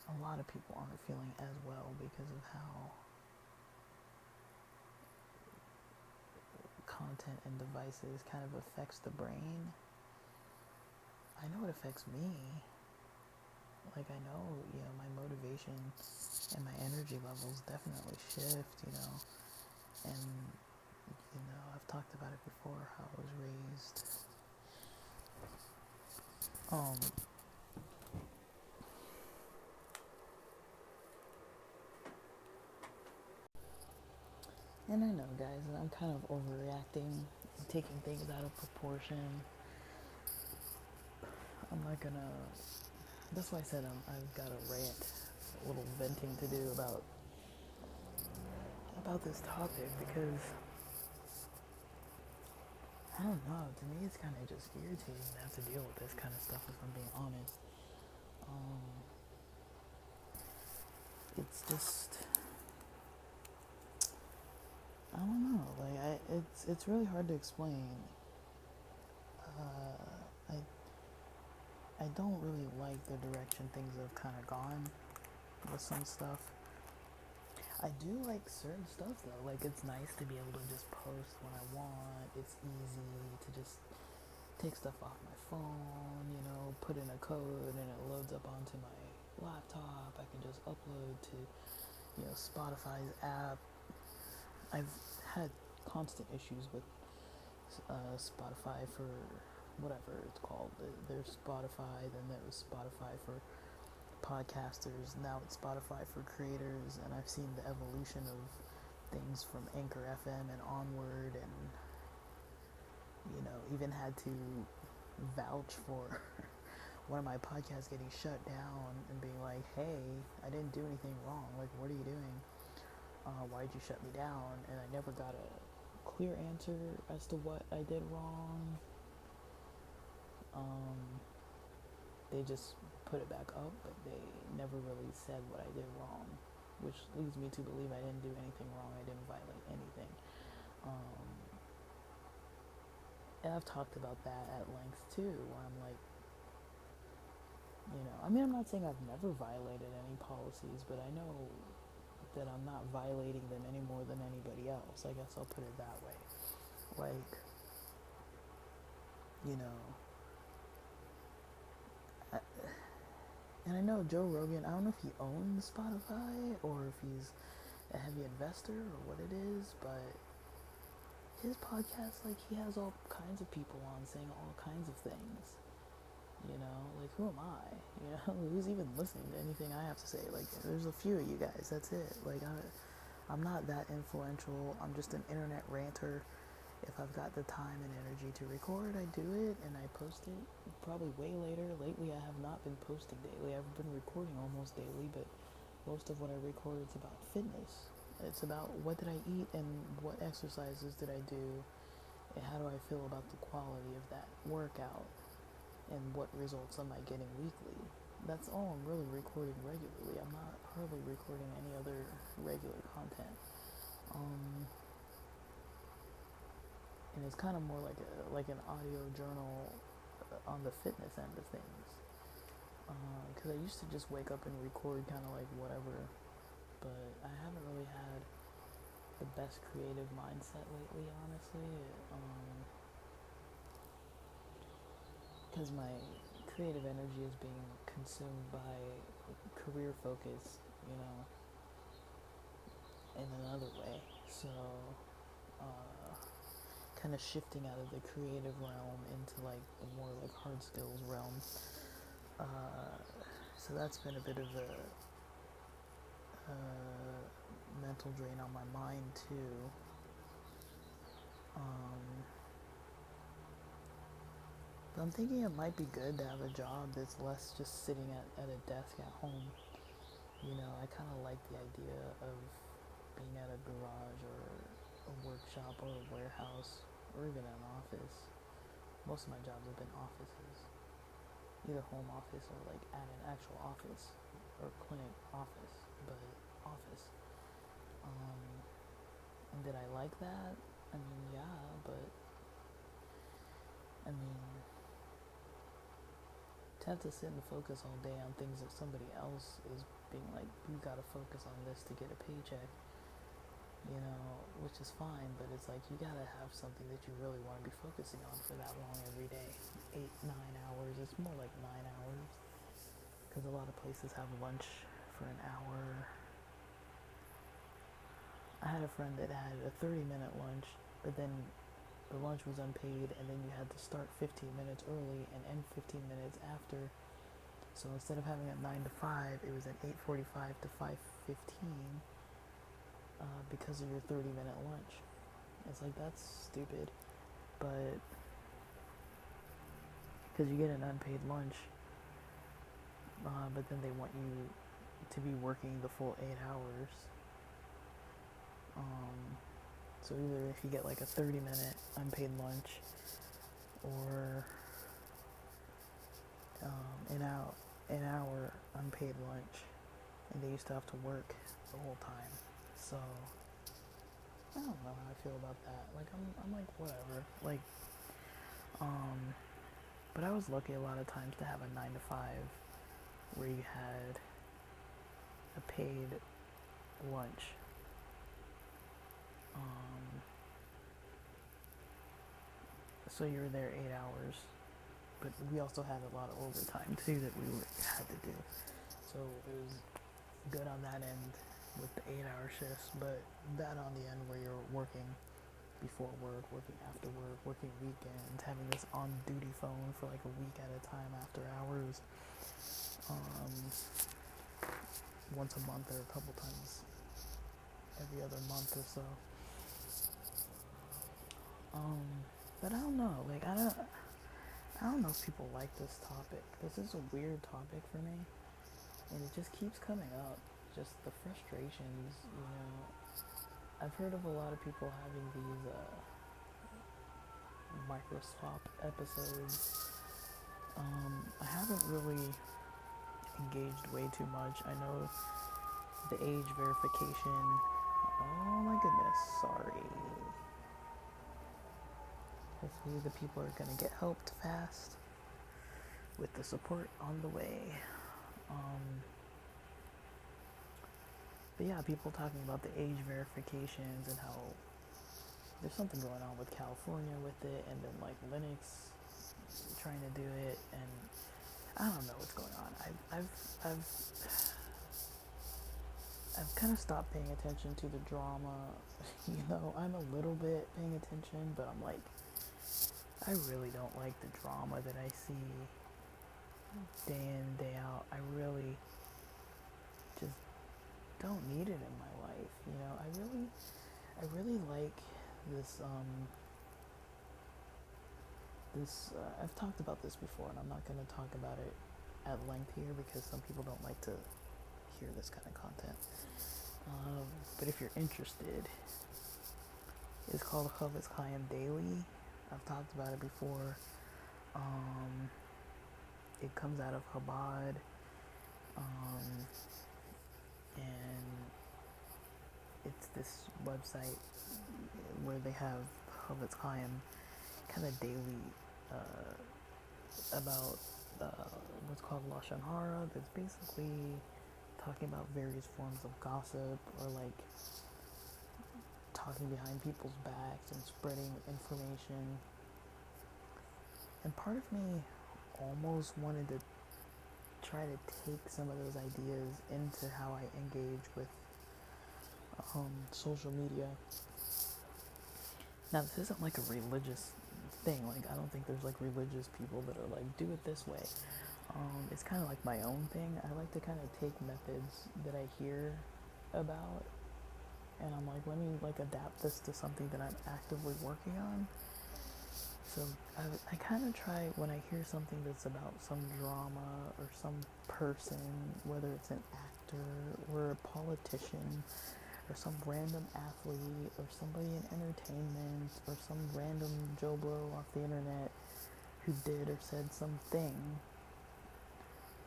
A lot of people aren't feeling as well because of how content and devices kind of affects the brain. I know it affects me. Like, I know, my motivation and my energy levels definitely shift, and, I've talked about it before, how I was raised. And I know, guys, that I'm kind of overreacting, taking things out of proportion. I'm not gonna. That's why I said I've got a rant, a little venting to do about this topic, because I don't know. To me, it's kind of just irritating to have to deal with this kind of stuff. If I'm being honest, it's just, I don't know. Like, it's really hard to explain. I I don't really like the direction things have kind of gone with some stuff. I do like certain stuff though. Like, it's nice to be able to just post when I want. It's easy to just take stuff off my phone, put in a code and it loads up onto my laptop. I can just upload to, Spotify's app. I've had constant issues with Spotify for whatever it's called. There's Spotify, then there was Spotify for podcasters, now it's Spotify for creators, and I've seen the evolution of things from Anchor FM and onward, and even had to vouch for one of my podcasts getting shut down and being like, hey, I didn't do anything wrong, like, what are you doing? Why'd you shut me down? And I never got a clear answer as to what I did wrong. They just put it back up, but they never really said what I did wrong, which leads me to believe I didn't do anything wrong. I didn't violate anything. and I've talked about that at length too, where I'm like, I mean, I'm not saying I've never violated any policies, but I know that I'm not violating them any more than anybody else. I guess I'll put it that way. Like, you know, I, and I know Joe Rogan, I don't know if he owns Spotify or if he's a heavy investor or what it is, but his podcast, like, he has all kinds of people on saying all kinds of things. Like, who am I? Who's even listening to anything I have to say? Like, there's a few of you guys, that's it. Like, I'm not that influential. I'm just an internet ranter. If I've got the time and energy to record, I do it, and I post it probably way later. Lately, I have not been posting daily. I've been recording almost daily, but most of what I record is about fitness. It's about what did I eat and what exercises did I do, and how do I feel about the quality of that workout, and what results am I getting weekly. That's all I'm really recording regularly. I'm not hardly recording any other regular content. And it's kind of more like an audio journal on the fitness end of things. Because I used to just wake up and record kind of like whatever, but I haven't really had the best creative mindset lately, honestly. Because my creative energy is being consumed by career focus, in another way. So, kind of shifting out of the creative realm into like the more like hard skills realm. So that's been a bit of a mental drain on my mind too. But I'm thinking it might be good to have a job that's less just sitting at a desk at home. I kind of like the idea of being at a garage or a workshop or a warehouse or even an office. Most of my jobs have been offices, either home office or like at an actual office or clinic office, but office. And did I like that? I mean, yeah, but I mean, to have to sit and focus all day on things that somebody else is being like, you gotta focus on this to get a paycheck, which is fine, but it's like you gotta have something that you really want to be focusing on for that long every day. 8-9 hours. It's more like 9 hours, because a lot of places have lunch for an hour. I had a friend that had a 30-minute lunch, but then the lunch was unpaid, and then you had to start 15 minutes early and end 15 minutes after. So instead of having a 9 to 5, it was an 8:45 to 5:15 because of your 30-minute lunch. It's like, that's stupid, but because you get an unpaid lunch, but then they want you to be working the full 8 hours. So either if you get like a 30-minute unpaid lunch or an hour unpaid lunch, and they used to have to work the whole time. So I don't know how I feel about that. Like I'm like whatever. Like but I was lucky a lot of times to have a 9 to 5 where you had a paid lunch. So you were there 8 hours, but we also had a lot of overtime too that we had to do. So it was good on that end with the 8-hour shifts, but bad on the end where you're working before work, working after work, working weekends, having this on-duty phone for like a week at a time after hours, once a month or a couple times every other month or so. But I don't know, like I don't know if people like this topic. This is a weird topic for me, and it just keeps coming up. Just the frustrations, I've heard of a lot of people having these microswap episodes. I haven't really engaged way too much. I know the age verification. Oh my goodness, sorry. Hopefully the people are gonna get helped fast with the support on the way. But yeah, people talking about the age verifications and how there's something going on with California with it, and then like Linux trying to do it, and I don't know what's going on. I've kind of stopped paying attention to the drama. You know, I'm a little bit paying attention, but I'm like, I really don't like the drama that I see day in, day out. I really just don't need it in my life. You know, I really like this, I've talked about this before, and I'm not going to talk about it at length here because some people don't like to hear this kind of content. But if you're interested, it's called Chofetz Chaim Daily. I've talked about it before. It comes out of Chabad, and it's this website where they have Chofetz Chaim kind of daily about what's called Lashon Hara. That's basically talking about various forms of gossip, or like talking behind people's backs and spreading information. And part of me almost wanted to try to take some of those ideas into how I engage with social media. Now, this isn't like a religious thing. Like, I don't think there's like religious people that are like, do it this way. It's kind of like my own thing. I like to kind of take methods that I hear about, and I'm like, let me like adapt this to something that I'm actively working on. So I kind of try, when I hear something that's about some drama or some person, whether it's an actor or a politician or some random athlete or somebody in entertainment or some random Joe Blow off the internet who did or said something,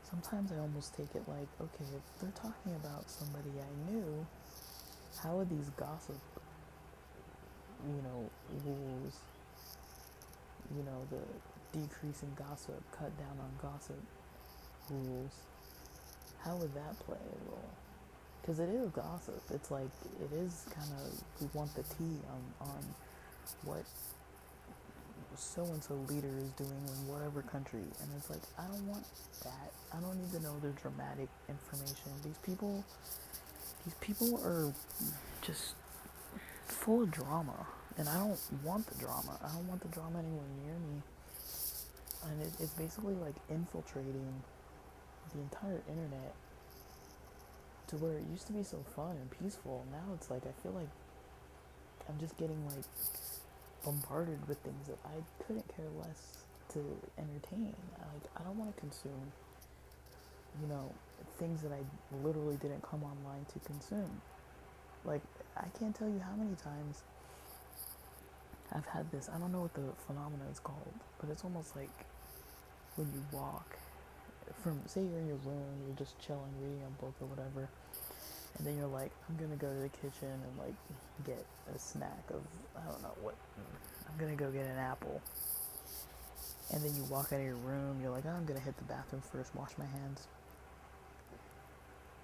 sometimes I almost take it like, okay, if they're talking about somebody I knew, how would these gossip, rules, the decreasing gossip, cut down on gossip rules, how would that play a role? Because it is gossip. It's like, it is kind of, we want the tea on what so-and-so leader is doing in whatever country. And it's like, I don't want that. I don't need to know the dramatic information. These people are just full of drama. And I don't want the drama. I don't want the drama anywhere near me. And it's basically like infiltrating the entire internet to where it used to be so fun and peaceful. Now it's like, I feel like I'm just getting like bombarded with things that I couldn't care less to entertain. I don't want to consume, things that I literally didn't come online to consume. Like, I can't tell you how many times I've had this, I don't know what the phenomena is called, but it's almost like when you walk from, say you're in your room, you're just chilling, reading a book or whatever, and then you're like, I'm gonna go to the kitchen and like get a snack of, I don't know what, I'm gonna go get an apple. And then you walk out of your room, you're like, oh, I'm gonna hit the bathroom first, wash my hands.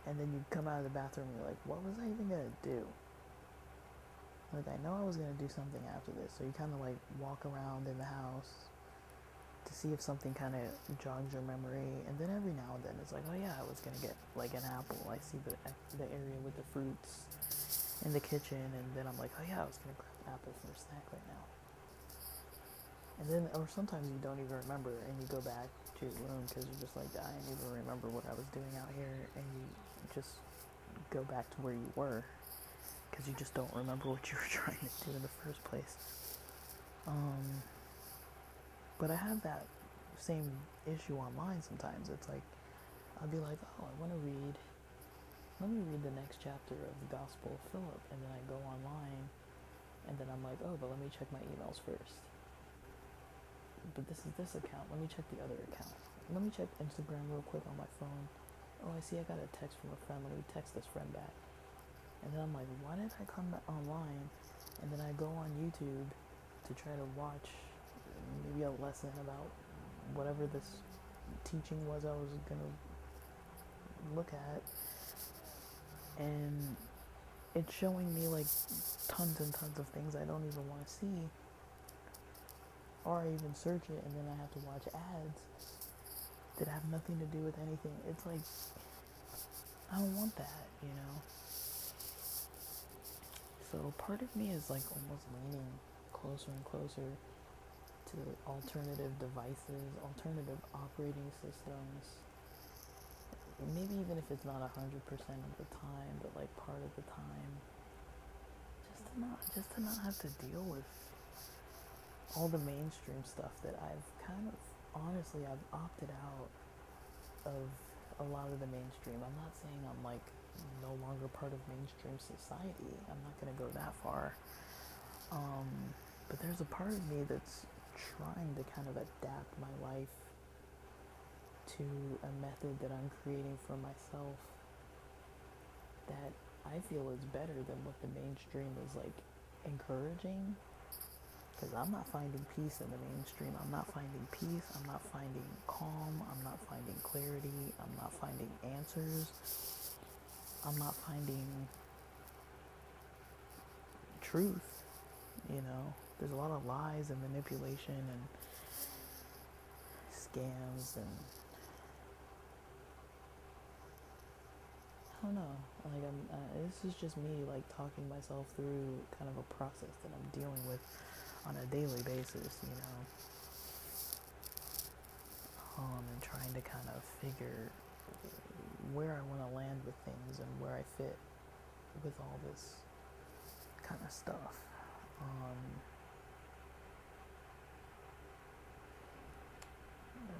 And then you come out of the bathroom and you're like, what was I even gonna do? Like, I know I was gonna do something after this. So you kind of like walk around in the house to see if something kind of jogs your memory. And then every now and then it's like, oh yeah, I was gonna get like an apple. I see the area with the fruits in the kitchen, and then I'm like, oh yeah, I was gonna grab an apple for a snack right now. And then, or sometimes you don't even remember, and you go back to your room because you're just like, I didn't even remember what I was doing out here, and you just go back to where you were because you just don't remember what you were trying to do in the first place. But I have that same issue online sometimes. It's like, I'll be like, oh, let me read the next chapter of the Gospel of Philip, and then I go online, and then I'm like, oh, but let me check my emails first. But this is this account, let me check the other account. Let me check Instagram real quick on my phone. Oh, I see I got a text from a friend, let me text this friend back. And then I'm like, why did I come online? And then I go on YouTube to try to watch maybe a lesson about whatever this teaching was I was gonna look at, and it's showing me like tons and tons of things I don't even want to see, or I even search it and then I have to watch ads that have nothing to do with anything. It's like, I don't want that, you know? So part of me is like almost leaning closer and closer to alternative devices, alternative operating systems. Maybe even if it's not 100% of the time, but like part of the time, just to not have to deal with all the mainstream stuff that I've kind of, honestly, I've opted out of a lot of the mainstream. I'm not saying I'm like no longer part of mainstream society. I'm not gonna go that far. But there's a part of me that's trying to kind of adapt my life to a method that I'm creating for myself that I feel is better than what the mainstream is like encouraging. Because I'm not finding peace in the mainstream. I'm not finding peace. I'm not finding calm. I'm not finding clarity. I'm not finding answers. I'm not finding truth. You know, there's a lot of lies and manipulation and scams, and I don't know. Like this is just me like talking myself through kind of a process that I'm dealing with on a daily basis. You know, and trying to kind of figure where I want to land with things and where I fit with all this kind of stuff.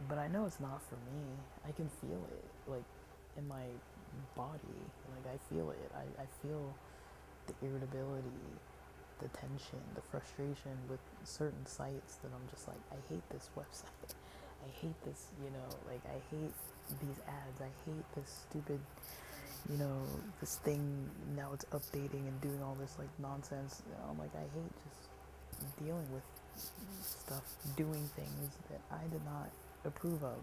But I know it's not for me. I can feel it, like, in my body. Like, I feel it. I feel the irritability, the tension, the frustration with certain sites that I'm just like, I hate this website. I hate this, you know, like, I hate these ads. I hate this stupid, you know, this thing, now it's updating and doing all this, like, nonsense. You know, I'm like, I hate just dealing with stuff, doing things that I did not approve of.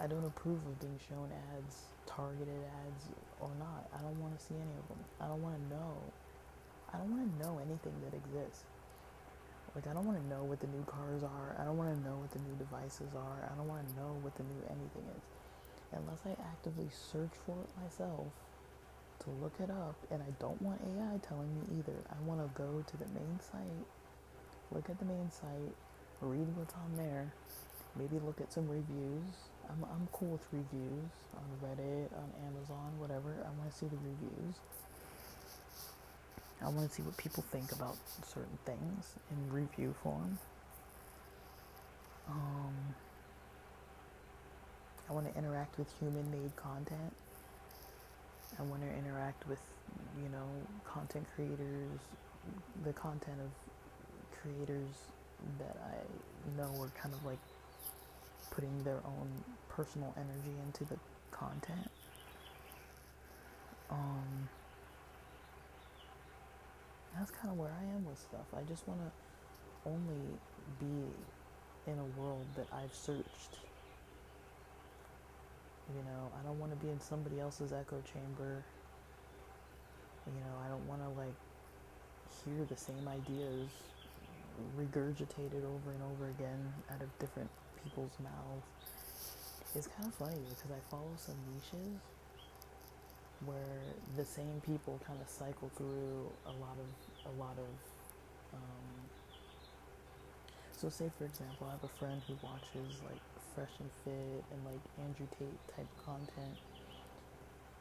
I don't approve of being shown ads, targeted ads or not. I don't want to see any of them. I don't want to know. I don't want to know anything that exists. Like, I don't want to know what the new cars are. I don't want to know what the new devices are. I don't want to know what the new anything is. Unless I actively search for it myself to look it up, and I don't want AI telling me either. I want to go to the main site, look at the main site, read what's on there, maybe look at some reviews. I'm cool with reviews on Reddit, on Amazon, whatever. I want to see the reviews. I want to see what people think about certain things in review form. I want to interact with human-made content. I want to interact with, you know, content creators, the content of creators that I know are kind of like putting their own personal energy into the content. That's kind of where I am with stuff. I just want to only be in a world that I've searched. You know, I don't want to be in somebody else's echo chamber. You know, I don't want to like hear the same ideas regurgitated over and over again out of different people's mouths. It's kind of funny because I follow some niches where the same people kind of cycle through a lot of so say for example, I have a friend who watches like Fresh and Fit and like Andrew Tate type content,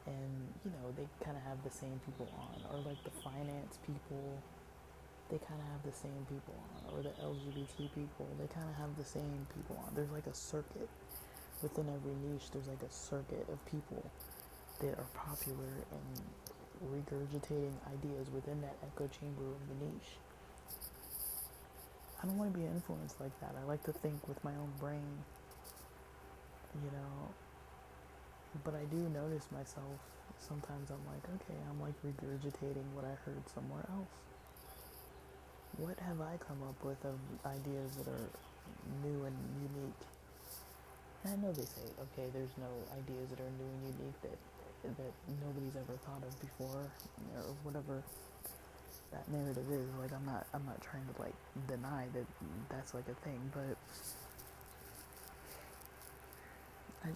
and you know, they kind of have the same people on, or like the finance people, they kind of have the same people on, or the LGBT people, they kind of have the same people on. There's like a circuit within every niche. There's like a circuit of people that are popular and regurgitating ideas within that echo chamber of the niche. I don't want to be influenced like that. I like to think with my own brain, you know. But I do notice myself, sometimes I'm like, okay, I'm like regurgitating what I heard somewhere else. What have I come up with of ideas that are new and unique? And I know they say, okay, there's no ideas that are new and unique that nobody's ever thought of before, or whatever that narrative is. Like, I'm not trying to like deny that that's like a thing, but I'm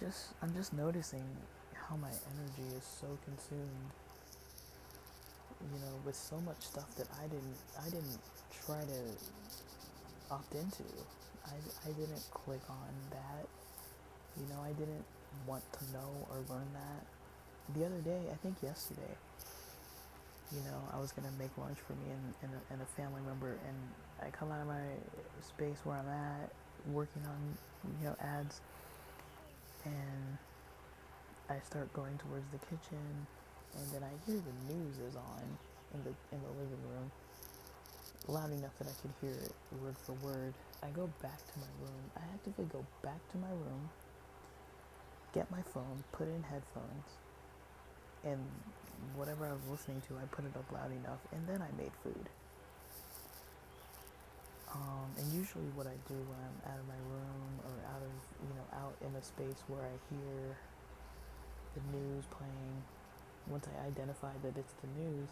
just noticing how my energy is so consumed, with so much stuff that I didn't try to opt into. I didn't click on that. I didn't want to know or learn that. The other day, I think yesterday, I was gonna make lunch for me and a family member, and I come out of my space where I'm at, working on, ads, and I start going towards the kitchen, and then I hear the news is on in the living room, loud enough that I could hear it word for word. I go back to my room. I actively go back to my room, get my phone, put in headphones, and whatever I was listening to, I put it up loud enough, and then I made food. And usually what I do when I'm out of my room or out in a space where I hear the news playing, once I identify that it's the news,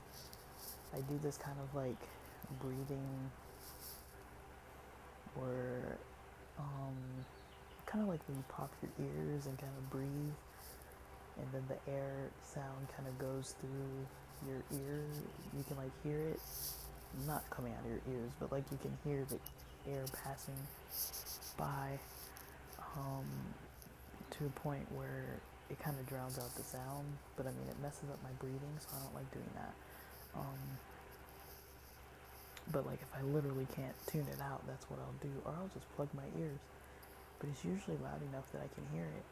I do this kind of like breathing or kind of like when you pop your ears and kind of breathe, and then the air sound kind of goes through your ear. You can like hear it, not coming out of your ears, but like you can hear the air passing by, to a point where it kind of drowns out the sound. But I mean, it messes up my breathing, so I don't like doing that. But like if I literally can't tune it out, that's what I'll do, or I'll just plug my ears. But it's usually loud enough that I can hear it.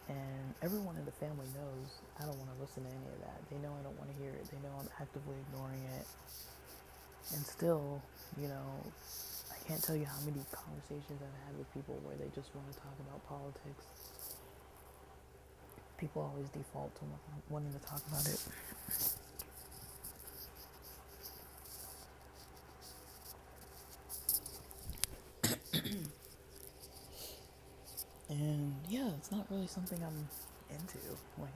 And everyone in the family knows I don't want to listen to any of that. They know I don't want to hear it. They know I'm actively ignoring it. And still, I can't tell you how many conversations I've had with people where they just want to talk about politics. People always default to wanting to talk about it. And yeah, it's not really something I'm into. Like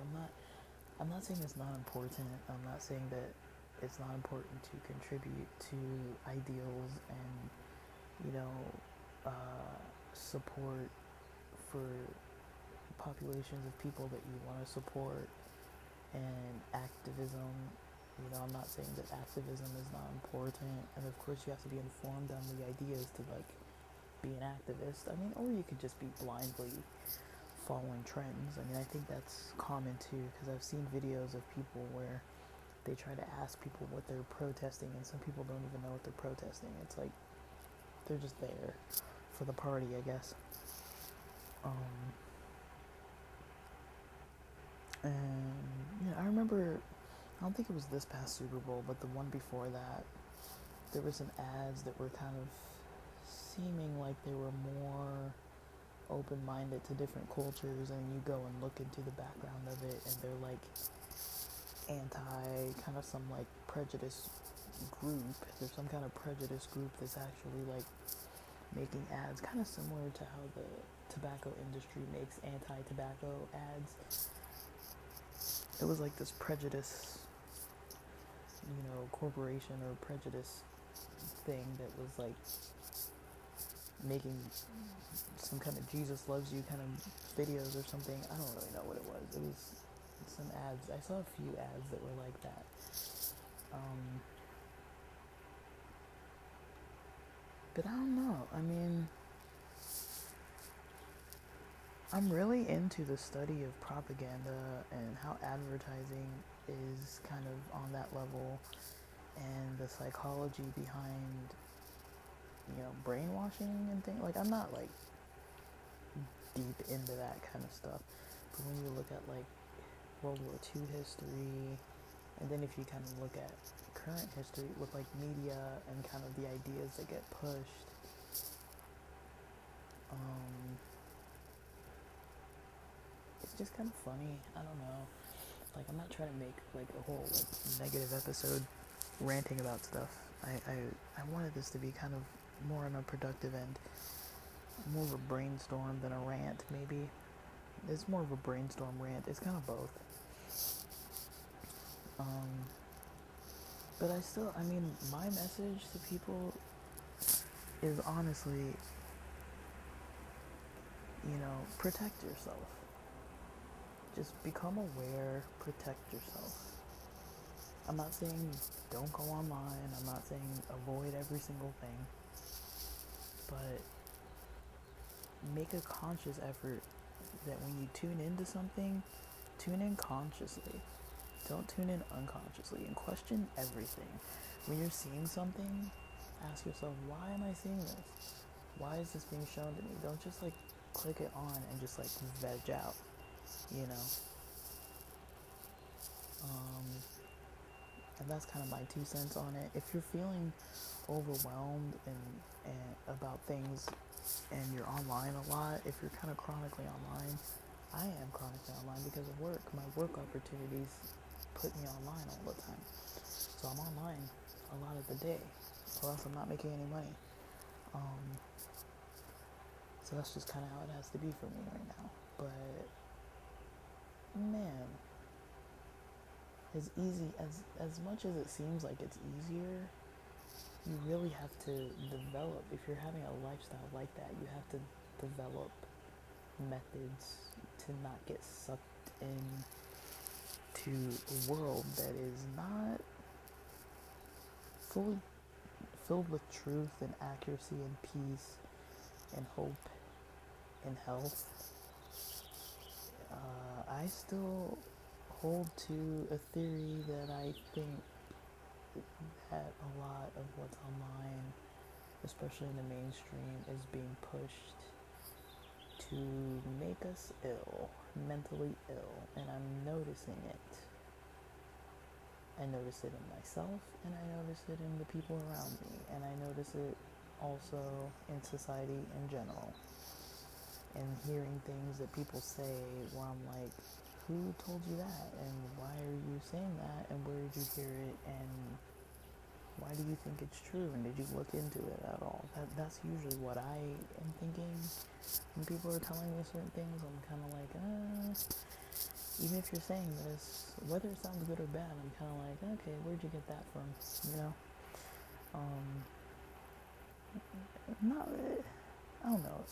I'm not saying it's not important. I'm not saying that it's not important to contribute to ideals and, support for populations of people that you want to support, and activism. I'm not saying that activism is not important, and of course you have to be informed on the ideas to like be an activist. I mean, or you could just be blindly following trends. I mean, I think that's common too, because I've seen videos of people where they try to ask people what they're protesting, and some people don't even know what they're protesting. It's like they're just there for the party, I guess. And I remember, I don't think it was this past Super Bowl, but the one before that, there were some ads that were kind of seeming like they were more open-minded to different cultures, and you go and look into the background of it, and they're like anti kind of some like prejudice group. There's some kind of prejudice group that's actually like making ads kind of similar to how the tobacco industry makes anti-tobacco ads. It was like this prejudice, corporation or prejudice thing that was like making some kind of Jesus loves you kind of videos or something. I don't really know what it was. It was some ads. I saw a few ads that were like that. But I don't know. I mean, I'm really into the study of propaganda and how advertising is kind of on that level, and the psychology behind, brainwashing and things. Like, I'm not like deep into that kind of stuff, but when you look at like World War II history, and then if you kind of look at current history with like media and kind of the ideas that get pushed, it's just kind of funny. I don't know. Like, I'm not trying to make like a whole like negative episode ranting about stuff. I wanted this to be kind of more on a productive end, more of a brainstorm than a rant, maybe. It's more of a brainstorm rant. It's kind of both. Um, but I mean, my message to people is honestly, protect yourself. Just become aware, protect yourself. I'm not saying don't go online, I'm not saying avoid every single thing, but make a conscious effort that when you tune into something, tune in consciously. Don't tune in unconsciously and question everything. When you're seeing something, ask yourself, why am I seeing this? Why is this being shown to me? Don't just like click it on and just like veg out, you know? Um, and that's kind of my 2 cents on it. If you're feeling overwhelmed and about things and you're online a lot, if you're kind of chronically online, I am chronically online because of work. My work opportunities put me online all the time. So I'm online a lot of the day, or else I'm not making any money. So that's just kind of how it has to be for me right now. But man, as easy as much as it seems like it's easier, you really have to develop. If you're having a lifestyle like that, you have to develop methods to not get sucked in to a world that is not fully filled with truth and accuracy and peace and hope and health. I still hold to a theory that I think that a lot of what's online, especially in the mainstream, is being pushed to make us ill, mentally ill, and I'm noticing it. I notice it in myself, and I notice it in the people around me, and I notice it also in society in general. And hearing things that people say where I'm like, who told you that? And why are you saying that? And where did you hear it? And why do you think it's true? And did you look into it at all? That's usually what I am thinking when people are telling me certain things. I'm kind of like, even if you're saying this, whether it sounds good or bad, I'm kind of like, okay, where'd you get that from? Not, I don't know.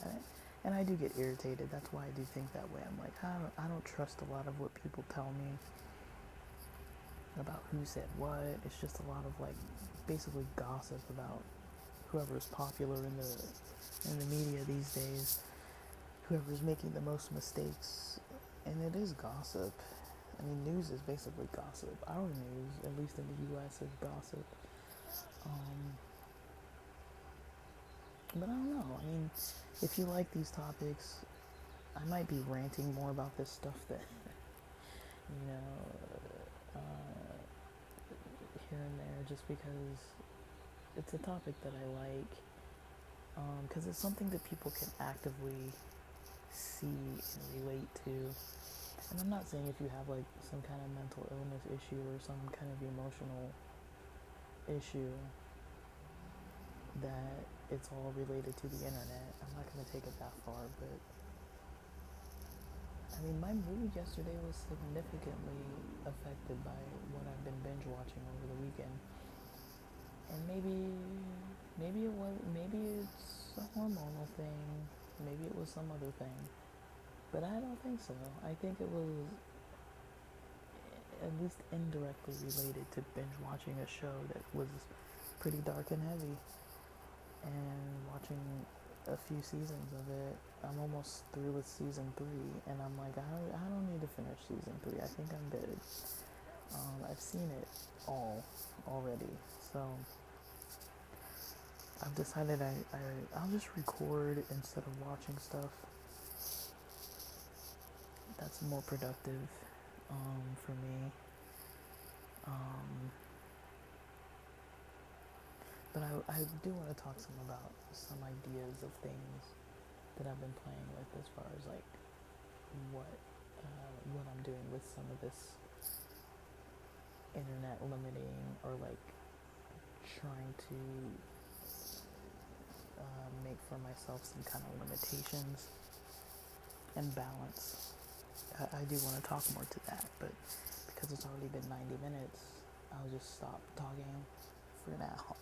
And I do get irritated. That's why I do think that way. I'm like, I don't trust a lot of what people tell me about who said what. It's just a lot of like basically gossip about whoever's popular in the media these days, whoever's making the most mistakes, and it is gossip. I mean, news is basically gossip. Our news, at least in the U.S., is gossip. But I don't know. I mean, if you like these topics, I might be ranting more about this stuff that, you know, here and there, just because it's a topic that I like. Because it's something that people can actively see and relate to. And I'm not saying if you have like some kind of mental illness issue or some kind of emotional issue that it's all related to the internet. I'm not going to take it that far, but I mean, my mood yesterday was significantly affected by what I've been binge watching over the weekend. And maybe it's a hormonal thing, maybe it was some other thing, but I don't think so. I think it was at least indirectly related to binge watching a show that was pretty dark and heavy, and watching a few seasons of it. I'm almost through with season 3, and I'm like, I don't need to finish season 3. I think I'm good. I've seen it all already, so I've decided I'll just record instead of watching stuff. That's more productive for me. But I do want to talk some about some ideas of things that I've been playing with as far as like what I'm doing with some of this internet limiting or like trying to make for myself some kind of limitations and balance. I do want to talk more to that, but because it's already been 90 minutes, I'll just stop talking for now.